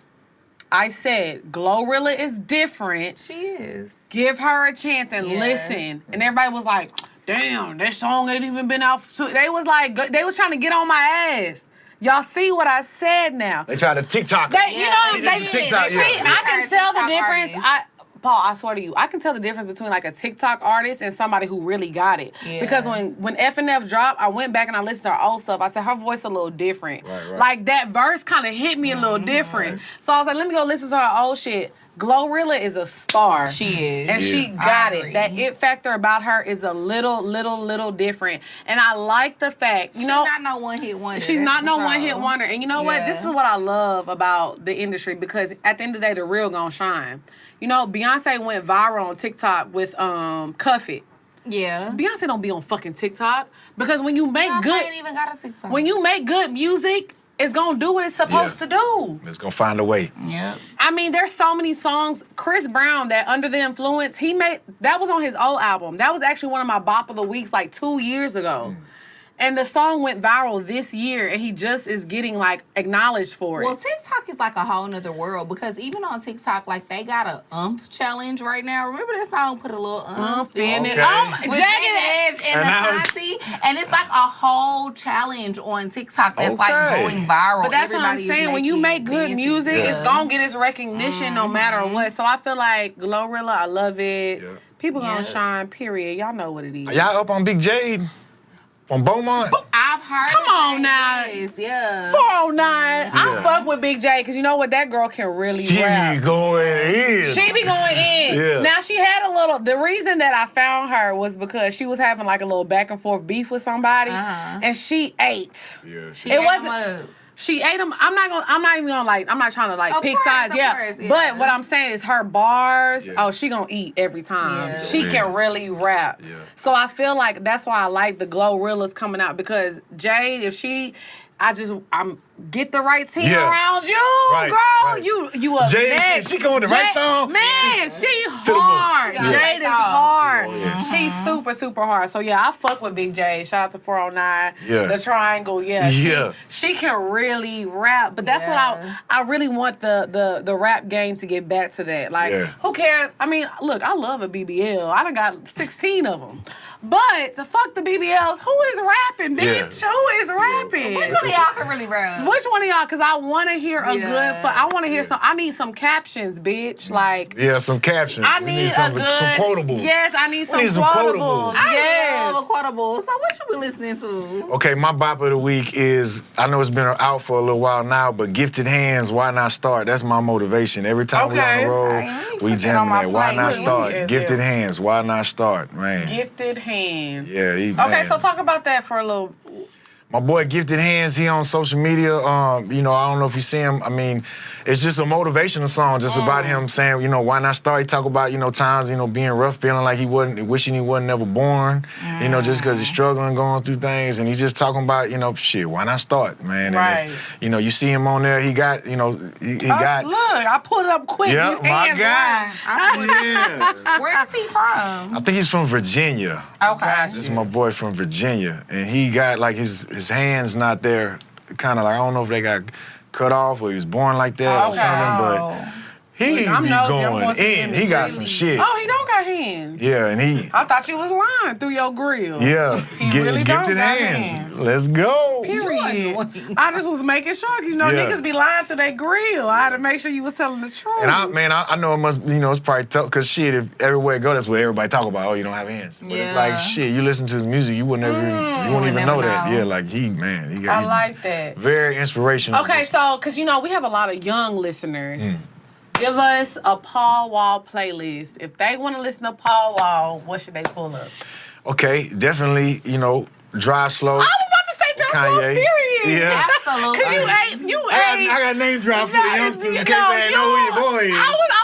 I said, Glorilla is different. She is. Give her a chance and Yeah. listen. And everybody was like, damn, that song ain't even been out. They was like, they was trying to get on my ass. Y'all see what I said now. They try to TikTok. They, you know, they TikTok, see, yeah. I can tell the TikTok difference. artist. Paul, I swear to you, I can tell the difference between like a TikTok artist and somebody who really got it. Yeah. Because when F&F dropped, I went back and I listened to her old stuff. I said her voice a little different. Right. Like that verse kind of hit me a little different. Right. So I was like, let me go listen to her old shit. Glorilla is a star. She is. And Yeah. she got I it. agree. That it factor about her is a little different. And I like the fact, you know. She's not no one-hit wonder. She's that's not for no sure. one-hit wonder. And you know what? This is Yeah. what I love about the industry because at the end of the day, the real gonna shine. You know, Beyonce went viral on TikTok with Cuff It. Yeah. Beyonce don't be on fucking TikTok because when you make Beyonce ain't even got a TikTok. when you make good music, it's gonna do what it's supposed to do. It's gonna find a way. Yep. I mean, there's so many songs. Chris Brown, that Under the Influence, he made that was on his old album. That was actually one of my bop of the weeks like 2 years ago. And the song went viral this year, and he just is getting like acknowledged for it. Well, TikTok is like a whole nother world because even on TikTok, like they got a challenge right now. Remember that song? Put a little in it. Okay. Oh, with Jagged and And now it's- Ashanti, and it's like a whole challenge on TikTok that's like Okay. going viral. But that's what I'm Everybody is saying. When you make making good dances. music, Yeah. it's gonna get its recognition no matter what. So I feel like Glorilla, I love it. Yeah. People gonna Yeah. shine, period. Y'all know what it is. Y'all up on Big Jade from Beaumont? I've heard. Come of on that, now. yes, yeah. 409. I Yeah. fuck with Big J because you know what? That girl can really She rap. be going in. She be going in. Yeah. Now she had a little. The reason that I found her was because she was having like a little back and forth beef with somebody, and she ate. Yeah. She It ate wasn't- 'em up. She ate them. I'm not even gonna like. I'm not trying to like Of pick course, sides. of Yeah. course, yeah. But what I'm saying is her bars. Yeah. Oh, she gonna eat every time. Yeah. She Yeah. can really rap. Yeah. So I feel like that's why I like the Glorrillas coming out because Jade, if she, I'm get the right team Yeah. around you, Right, girl. right. You up Jade, next. she going with the right song? Man, she the moon. hard. She got Jade it is off. hard. Oh, yeah. She's super hard. So yeah, I fuck with Big J. Shout out to 409. Yeah. The Triangle. Yeah. Yeah. She can really rap, but that's Yeah. what I really want the rap game to get back to that. Like, Yeah. who cares? I mean, look, I love a BBL. I done got 16 of them. But to fuck the BBLs, who is rapping, bitch? Yeah. Who is rapping? Which one of y'all can really rap? Which one of y'all? Because I want to hear a Yeah. good. I want to hear some. I need some captions, bitch. Like. Yeah, some captions. I We need some a good. quotables. Yes, I need some need some quotables. quotables. I Yes. love a quotable. So what you be listening to? Okay, my bop of the week is, I know it's been out for a little while now, but Gifted Hands, Why Not Start? That's my motivation. Every time we on Okay. the road, Alright, let me we put that on jamming my that. Why Not playlist. Start? Yes, Gifted yeah. Hands, Why Not Start? Man. Gifted hands. Yeah, Okay, man. so talk about that for a little. My boy Gifted Hands, he on social media. You know, I don't know if you see him. I mean, it's just a motivational song, just about him saying, you know, why not start? He talk about, you know, times, you know, being rough, feeling like he wasn't, wishing he wasn't never born, you know, just because he's struggling, going through things. And he's just talking about, you know, shit, why not start, man? And Right. it's, you know, you see him on there, he got, you know, he got. Look, I pulled it up quick. Yeah, These my hands guy. Yeah. Where is he from? I think he's from Virginia. Okay. This is my boy from Virginia, and he got like his hands not there, kind of like I don't know if they got cut off or he was born like that or Okay. something, but he I'm be nosy. I'm going gonna see in. him He got in some Philly. shit. Oh, he don't got hands. Yeah, and he I thought you was lying through your grill. yeah, He really don't gifted got hands. hands. Let's go. Period. annoying. I just was making sure because you know Yeah. niggas be lying through their grill. I had to make sure you was telling the truth. And I know it must, you know, it's probably tough because shit, if everywhere you go, that's what everybody talk about. Oh, you don't have hands. But it's Yeah. like shit. You listen to his music, you wouldn't ever, you wouldn't even never know that. know. Yeah, like he got. I he's like that. very inspirational. Okay, so because you know we have a lot of young listeners. Give us a Paul Wall playlist. If they want to listen to Paul Wall, what should they pull up? Okay, definitely, Drive Slow. I was about to say Drive Slow, Kanye. period. Yeah. Absolutely. Because you ate. I got name drop for the youngsters in case they ain't know who your boy is. I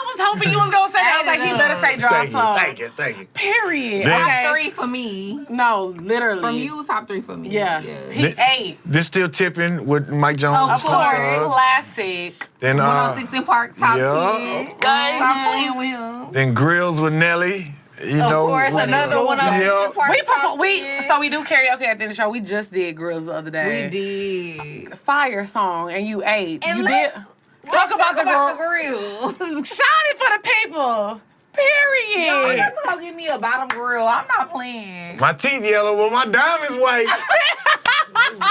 was hoping you was going to say that. I was like, he better say Drive Slow. Thank you. Period. Then- Okay. Top 3 for me. No, literally. From you, top 3 for me. Yeah. He ate. This Still Tipping with Mike Jones. Of Of course. course. Classic. Then, 106 in Park, top yeah. 10. Stop playing with him. then Grills with Nelly. You Of know, course, another 106 Yeah. in Park, top 10. So we do karaoke at the end of the show. We just did Grills the other day. We did. Fire song, and you ate. And you let's- did. Let's Talk about the grill. Shine it for the people. Period. Yo, you gonna give me a bottom grill. I'm not playing. My teeth yellow, but my diamond's white. Let's go.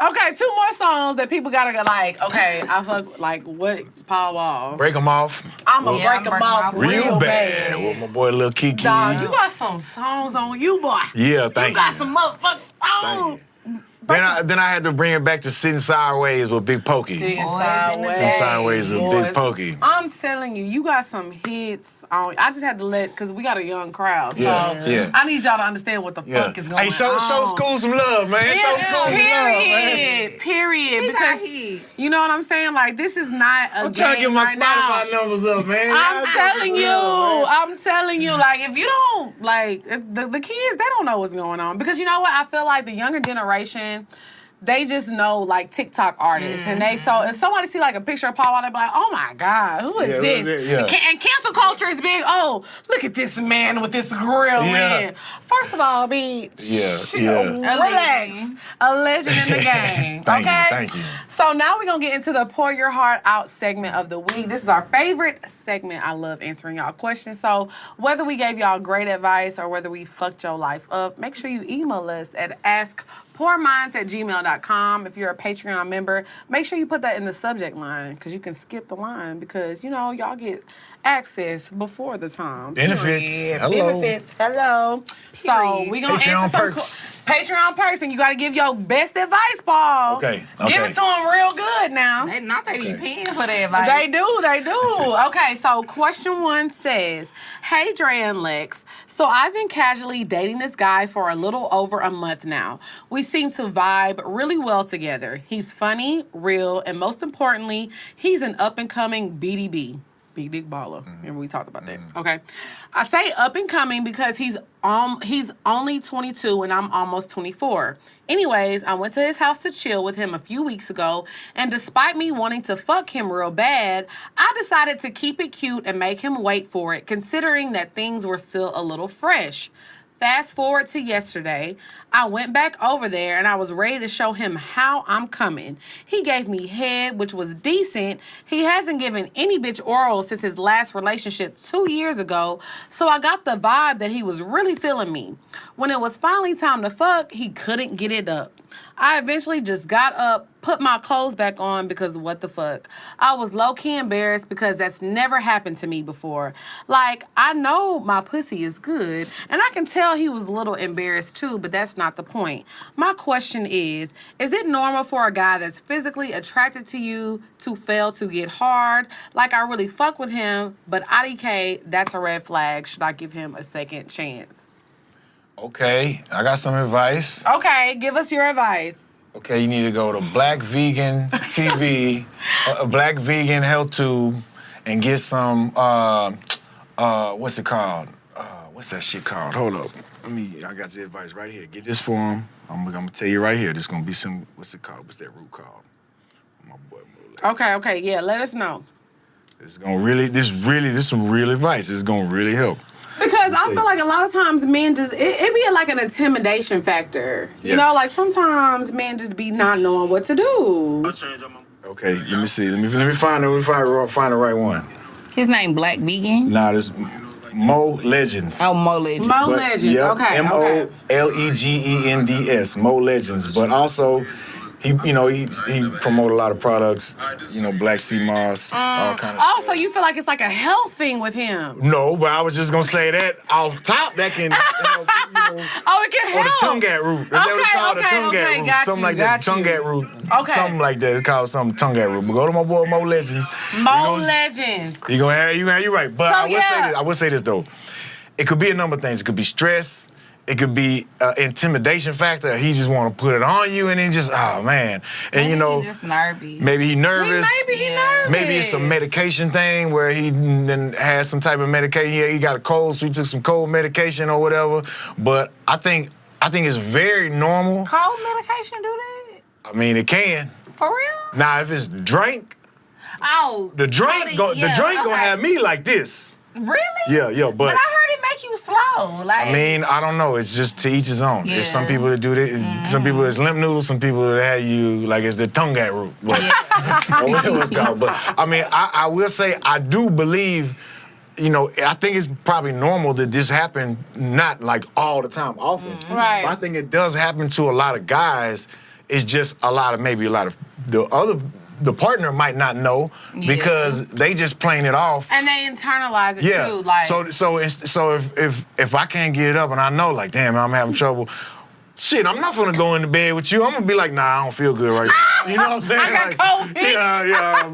Okay, 2 more songs that people gotta go like, okay, I fuck, like, what, Paul Wall? Break 'em off. I'ma Yeah, break them off Real bad. With my boy Lil Kiki. Dog, you got some songs on you, boy. Yeah, thank You got you. some motherfucking songs. Then I had to bring it back to Sitting Sideways with Big Pokey. Sitting Sideways. Sitting Sideways with Boys. Big Pokey. I'm telling you, you got some hits on. I just had to because we got a young crowd. So Yeah. I need y'all to understand what the fuck is going on. Hey, show school some love, man. Show school some love, man. Period. He got Because hit. you know what I'm saying? Like, this is not a I'm trying to get my right now. Spotify numbers up, man. I'm telling you, Man. like, if you don't, like, if the kids, they don't know what's going on. Because you know what? I feel like the younger generation, they just know, like, TikTok artists. And so if somebody see, like, a picture of Paul Wall, they be like, oh, my God, who is Yeah, who this? is it? Yeah. And cancel culture is big. Oh, look at this man with this grill Yeah. in. First of all, bitch. Yeah. Relax. A legend in the game. Thank you. So now we're going to get into the Pour Your Heart Out segment of the week. This is our favorite segment. I love answering y'all questions. So whether we gave y'all great advice or whether we fucked your life up, make sure you email us at askpourminds@gmail.com. If you're a Patreon member, make sure you put that in the subject line because you can skip the line because, y'all get access before the time. Benefits. Period. Hello. Benefits. Hello. So Period. we going to Patreon answer some perks. Patreon perks, and you got to give your best advice, Paul. Okay. Give it to them real good now. They be paying for that advice. They do. Okay, so question 1 says, hey, Dre and Lex. So I've been casually dating this guy for a little over a month now. We seem to vibe really well together. He's funny, real, and most importantly, he's an up-and-coming BDB. Big Dick Baller. Remember we talked about that. Okay. I say up and coming because he's only 22 and I'm almost 24. Anyways, I went to his house to chill with him a few weeks ago, and despite me wanting to fuck him real bad, I decided to keep it cute and make him wait for it, considering that things were still a little fresh. Fast forward to yesterday, I went back over there and I was ready to show him how I'm coming. He gave me head, which was decent. He hasn't given any bitch oral since his last relationship 2 years ago, so I got the vibe that he was really feeling me. When it was finally time to fuck, he couldn't get it up. I eventually just got up, put my clothes back on because what the fuck. I was low-key embarrassed because that's never happened to me before. Like, I know my pussy is good, and I can tell he was a little embarrassed too, but that's not the point. My question is it normal for a guy that's physically attracted to you to fail to get hard? Like, I really fuck with him, but IDK, that's a red flag. Should I give him a second chance? Okay, I got some advice. Okay, give us your advice. Okay, you need to go to Black Vegan TV, Black Vegan Health Tube, and get some, what's it called? What's that shit called? Hold up. I got the advice right here. Get this for him. I'm gonna tell you right here. There's gonna be some, what's it called? What's that root called? My boy. Okay, yeah, let us know. This some real advice. This is gonna really help. Because I feel like a lot of times men just, it be like an intimidation factor. Yeah. You know, like sometimes men just be not knowing what to do. Okay, let me see. Let me find the right one. His name Black Vegan? Nah, this Mo Legends. Oh, Mo Legend. Mo Legends, Yep, okay. MOLEGENDS, Mo Legends. But also, he promote a lot of products, black sea moss, all kind of stuff. So you feel like it's like a health thing with him? No, but I was just gonna say that off top that can it can help. Or the tongat root. Is that what it's called? The tongat root. Something like that. Tongat root. Okay. Something like that. It's called something tongat root. But go to my boy Mo Legends. Legends. You're right. But I will say this though. It could be a number of things. It could be stress. It could be intimidation factor. He just want to put it on you, and then just man. And maybe he's just nervous. Maybe he nervous. Maybe he nervous. Maybe it's a medication thing where he then has some type of medication. He got a cold, so he took some cold medication or whatever. But I think it's very normal. Cold medication do that? I mean, it can. For real? Now, if it's drink, the drink gonna have me like this. Really? Yeah, But I heard it make you slow. Like, I mean, I don't know. It's just to each his own. Yeah. There's some people that do that. Some people it's limp noodles. Some people that have you like it's the tongat root. But, or whatever it's called. But I mean, I will say I do believe. I think it's probably normal that this happen, not like all the time, often. Right. But I think it does happen to a lot of guys. It's just maybe a lot of the partner might not know because they just playing it off. And they internalize it too. Like So if I can't get it up and I know like, damn, I'm having trouble. Shit, I'm not gonna go into bed with you. I'm gonna be like, nah, I don't feel good right now. You know what I'm saying? I got COVID. Yeah,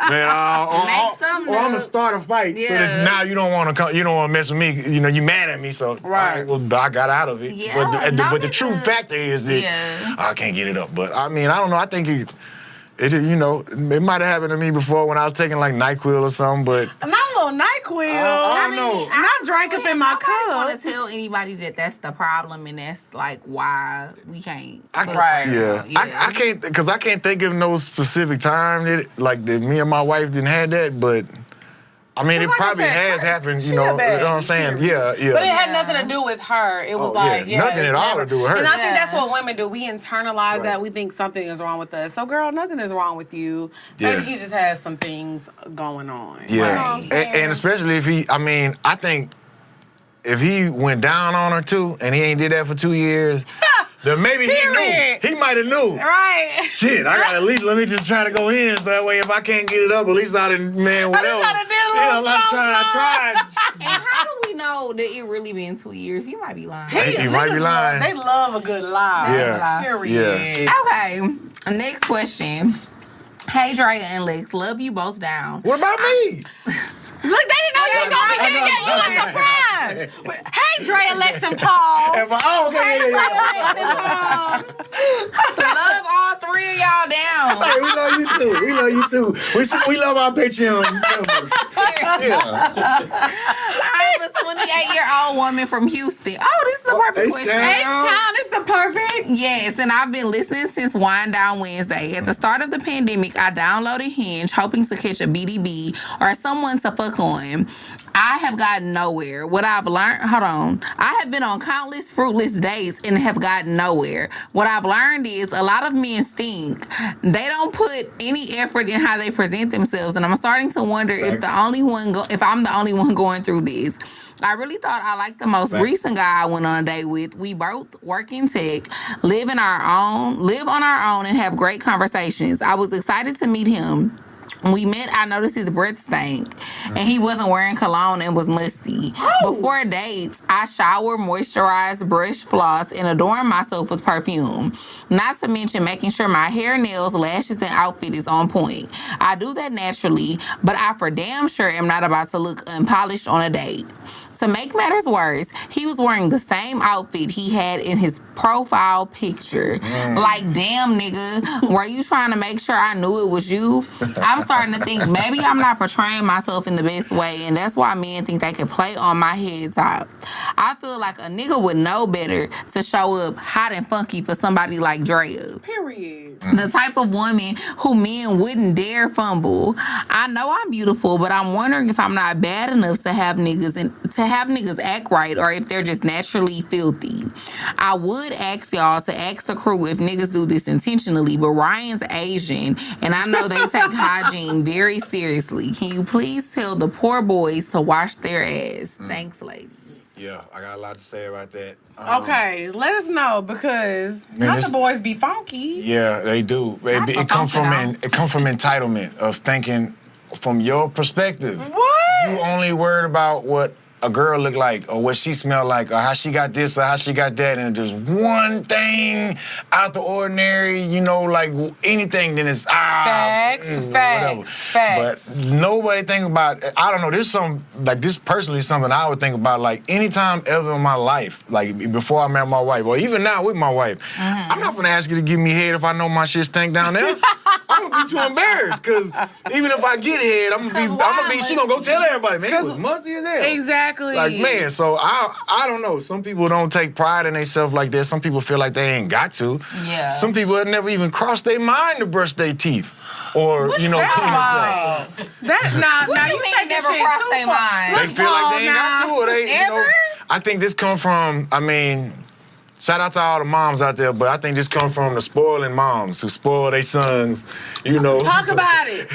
man. Or I'm gonna start a fight so that now you don't want to come. You don't want to mess with me. You mad at me, so right. Well, I got out of it. Yeah, but the true factor is that I can't get it up. But I mean, I don't know. I think it might have happened to me before when I was taking like NyQuil or something, but not a little NyQuil. I don't know. Not drank up in my cup. I don't want to tell anybody that that's the problem and that's like why we can't. I can't because I can't think of no specific time that me and my wife didn't have that, but. I mean, it like probably has happened, you know what I'm saying? Yeah. But it had nothing to do with her. It was nothing at all to do with her. And I think that's what women do. We internalize that. We think something is wrong with us. So, girl, nothing is wrong with you. Maybe he just has some things going on. Yeah. And especially if I think if he went down on her too and he ain't did that for 2 years... Then maybe he knew. He might have knew. Right. Shit, I got at least, let me just try to go in so that way if I can't get it up, at least I didn't, whatever. I tried. And how do we know that it really been 2 years? He might be lying. He might be lying. They love a good lie. Yeah. Period. Yeah. Okay, next question. Hey, Drea and Lex, love you both down. What about me? Look, they didn't know you was gonna be here yet. You was surprised. Hey, Drea, Lex, and Paul. Love all three of y'all down. Hey, we love you too. We love you too. We love our Patreon members. I'm a 28-year-old woman from Houston. Oh, this is the perfect question. H-Town is the perfect. Yes, and I've been listening since Wind Down Wednesday. At the start of the pandemic, I downloaded Hinge, hoping to catch a BDB or someone to fuck on. I have gotten nowhere. What I've learned, I have been on countless fruitless dates and have gotten nowhere. What I've learned is a lot of men stink. They don't put any effort in how they present themselves, and I'm starting to wonder if I'm the only one going through this. I really thought I liked the most recent guy I went on a date with. We both work in tech, live on our own, and have great conversations. I was excited to meet him. When we met, I noticed his breath stank, and he wasn't wearing cologne and was musty. Before dates, I shower, moisturize, brush, floss, and adorn myself with perfume. Not to mention making sure my hair, nails, lashes, and outfit is on point. I do that naturally, but I for damn sure am not about to look unpolished on a date. To make matters worse, he was wearing the same outfit he had in his profile picture. Like, damn, nigga, were you trying to make sure I knew it was you? I'm starting to think maybe I'm not portraying myself in the best way, and that's why men think they can play on my head top. I feel like a nigga would know better to show up hot and funky for somebody like Drea. Period. The type of woman who men wouldn't dare fumble. I know I'm beautiful, but I'm wondering if I'm not bad enough to have niggas act right, or if they're just naturally filthy. I would ask y'all to ask the crew if niggas do this intentionally, but Ryan's Asian, and I know they take hygiene very seriously. Can you please tell the poor boys to wash their ass? Thanks, ladies. Yeah, I got a lot to say about that. Okay, let us know because Man, not this- the boys be funky. Yeah, they do. It come from entitlement of thinking from your perspective. What? You only worried about what a girl look like or what she smell like or how she got this or how she got that, and there's one thing out the ordinary, you know, like anything, then it's whatever. Facts. But nobody think about, I don't know, this personally is something I would think about, like anytime ever in my life, like before I met my wife, or even now with my wife, I'm not gonna ask you to give me head if I know my shit stink down there. I'm gonna be too embarrassed, cause even if I get head, she gonna go tell everybody, man, it was musty as hell. Exactly. Like, man, so I don't know. Some people don't take pride in themselves like that. Some people feel like they ain't got to. Yeah. Some people have never even crossed their mind to brush their teeth. Or, clean themselves. Now you mean take never this shit crossed too their far. mind? They feel like they ain't got to, or they, Ever? I think this come from, shout out to all the moms out there, but I think this comes from the spoiling moms who spoil their sons, Talk about it.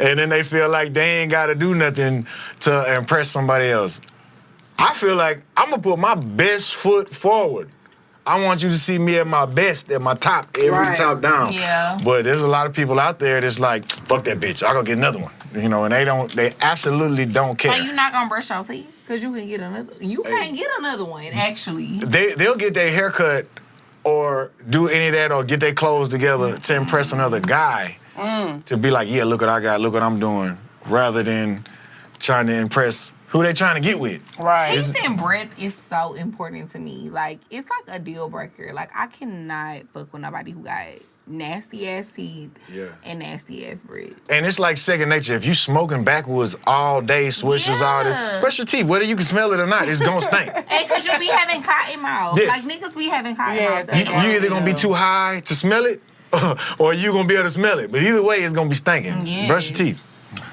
And then they feel like they ain't got to do nothing to impress somebody else. I feel like I'm going to put my best foot forward. I want you to see me at my best, at my top, top down. Yeah. But there's a lot of people out there that's like, fuck that bitch, I'll go get another one. And they absolutely don't care. Are you not gonna brush your teeth? Because you can get another. You can't get another one, actually. They'll get their hair cut or do any of that or get their clothes together to impress another guy. To be like, yeah, look what I got, look what I'm doing, rather than trying to impress who they trying to get with. Right. Teeth and breath is so important to me. Like, it's like a deal breaker. Like, I cannot fuck with nobody who got nasty ass teeth and nasty ass breath. And it's like second nature. If you smoking backwoods all day, swishers, all this, brush your teeth. Whether you can smell it or not, it's gonna stink. And because you be having cotton mouth. Yes. Like, niggas be having cotton mouth. You either gonna be too high to smell it, or you gonna be able to smell it. But either way, it's gonna be stinking. Yes. Brush your teeth.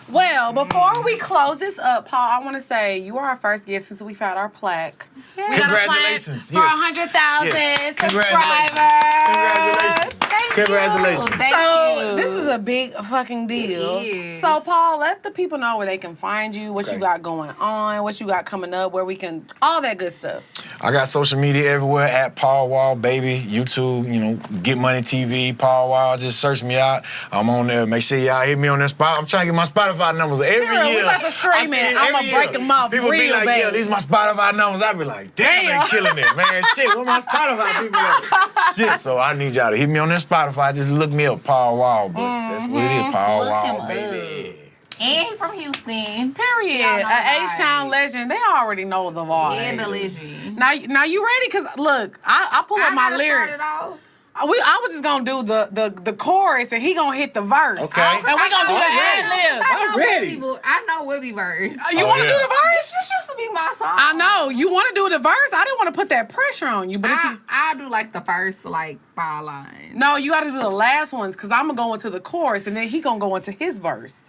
Well, before we close this up, Paul, I want to say you are our first guest since we found our plaque. Yeah. We got a plaque Congratulations. for 100,000 Yes. subscribers. Congratulations. So this is a big fucking deal. It is. So Paul, let the people know where they can find you, what you got going on, what you got coming up, where we can, all that good stuff. I got social media everywhere at Paul Wall, baby. YouTube, Get Money TV, Paul Wall. Just search me out. I'm on there. Make sure y'all hit me on that spot. I'm trying to get my Spotify numbers every year. We about to stream it. I'm going to break them off People real be like, bad. yeah, these my Spotify numbers. I be like, damn, they killing it, man. Shit, where my Spotify people at? Shit, so I need y'all to hit me on that Spotify. Just look me up, Paul Wall, but that's what it is, Paul Look Wall, him baby. And he from Houston. Period. Y'all know An H-Town vibes. legend. They already know the vibe. And the legend. Now you ready? Because, look, I pull up my gotta lyrics. start it off. I was just gonna do the chorus and he gonna hit the verse. Okay. And we gonna do the ad-lib. I'm ready. I know Whippy verse. You wanna do the verse? This used to be my song. I know. You wanna do the verse? I didn't wanna put that pressure on you, but if you I do like the first 5 lines. no, you gotta do the last ones because I'm gonna go into the chorus and then he gonna go into his verse.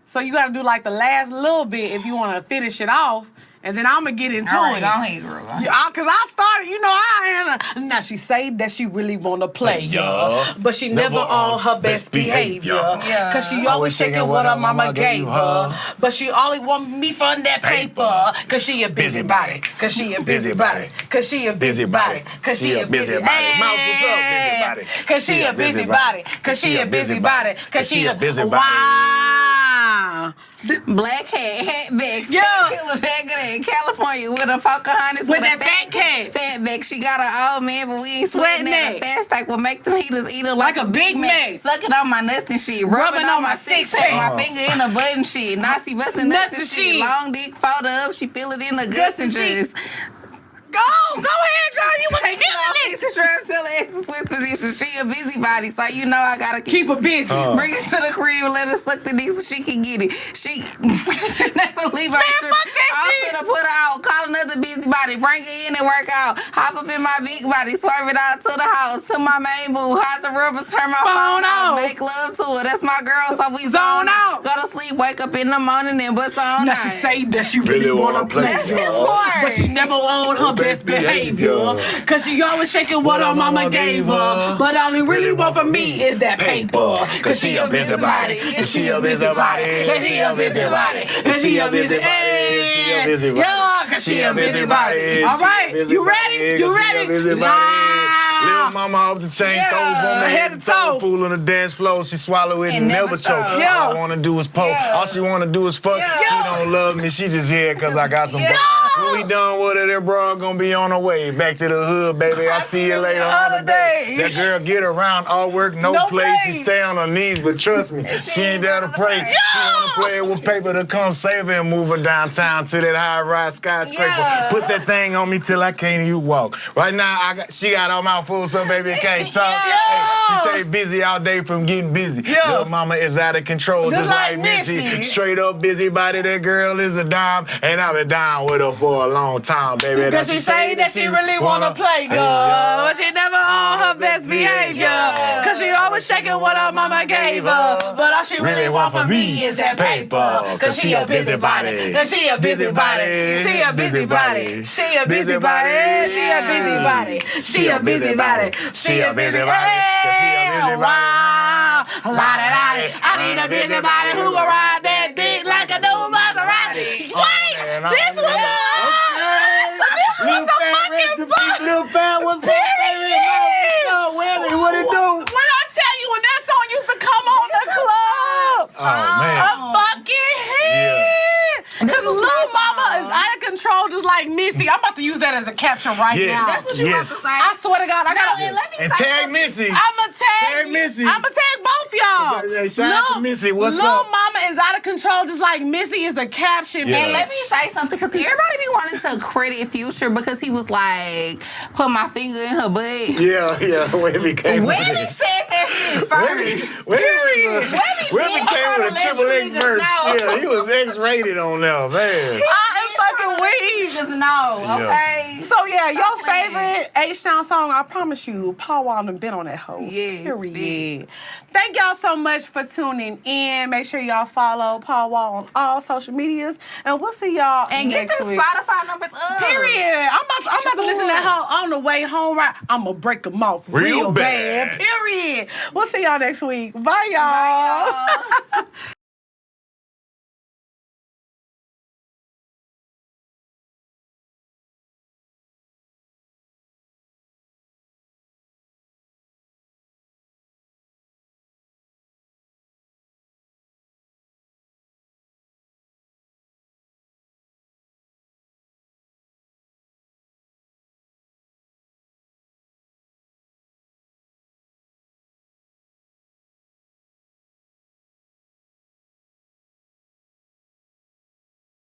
So you gotta do like the last little bit if you wanna finish it off. And then I'm gonna get into All right, it. go ahead, girl. Cause I started, now she say that she really wanna play, Yeah. but she never on her best behavior. Yeah. Cause she always shaking what her mama gave her, but she only want me from that paper. Cause she a busybody. Cause she a busybody. Cause she a busybody. Cause she a busybody. Mouse, what's up, busybody? Cause she a busybody. Cause she a busybody. Cause she a busybody. Wow. Black hat back, Yeah. killer back of that California with a Pocahontas With that fat cat. Fat back. She got an old man, but we ain't sweating that. A fast stack will make them heaters eat her like a Big Mac. Sucking on my nuts and shit. Rubbing on my six pack. My finger in a button shit. Nazi busting nuts and shit. Long dick photo up. She feel it in the guts and just. Go ahead, girl. You was feeling it. Selling extra Swiss position. She a busybody, so you know I gotta Keep her busy. Bring it to the crib and let her suck the dick so she can get it. She never leave her. Man, fuck that shit. I'm finna put her out. Call another busybody. Bring her in and work out. Hop up in my big body. Swerve it out to the house. To my main boo. Hide the rubbers. Turn my phone off. Make love to her. That's my girl, so we zone out. Go to sleep. Wake up in the morning and bust on. Now she say that she really wanna play. That's his part. But she never on her best behavior. Cause she always shaking shaking what her mama gave her. But all he really want from me is that paper. Cause she a busybody. And she a busybody. And she a busybody. And she a busybody. Yeah, cause she a busybody. All right, you ready? You ready? Little mama off the chain, throw from the head to toe. Fool on the dance floor, she swallow it and never choke. All I wanna do is poke. All she wanna do is fuck. She don't love me, she just here cause I got some buck. When we done with her, that bro gonna be on her way. Back to the hood, baby, I see you later on the day. That girl get around, all work, no play. She stay on her knees, but trust me, she ain't there to pray. She wanna play with paper to come save her and move her downtown to that high-rise skyscraper. Put that thing on me till I can't even walk. Right now, she got her mouth full, so baby, it can't talk. Hey, she stay busy all day from getting busy. Little mama is out of control, just like Missy. Straight up busybody, that girl is a dime, and I've been down with her for a long time, baby. Cause she say that she really wanna play, girl. But she never on her best behavior. Cause she always shaking what her mama gave her. But all she really want from me is that paper. Cause she a busybody. Cause she a busybody. She a busybody. She a busybody. She a busybody. She a busybody. She a busybody. She a busybody. Wow. La-da-da-da. I need a busybody who will ride that dick like a new Maserati. Wait! This was Little fat, what's up, baby? What it do? When I tell you, when that song used to come on the club, I'm fucking hit. Cause Lil Mama is out of control, just like Missy. I'm about to use that as a caption right now. That's what you want to say. I swear to God, I got. And tag Missy. I'ma tag Missy. I'ma tag both y'all. Shout out to Missy. What's up? Lil Mama is out of control, just like Missy is a caption. And let me say something, because everybody be wanting to credit Future because he was like, put my finger in her butt. Yeah. Webby came with Webby said that shit first. Webby came with a triple X verse. Yeah, he was X-rated on there, man. I am fucking weak. Just know, okay? So yeah, your favorite H-Town song, I promise you, Paul Wall done been on that hoe. Yes, period. Thank y'all so much for tuning in. Make sure y'all follow Paul Wall on all social medias, and we'll see y'all and next get week. Spotify numbers up. Period. I'm about to listen to that hoe on the way home. Right, I'm gonna break them off real bad. Period. We'll see y'all next week. Bye, y'all. Bye, y'all.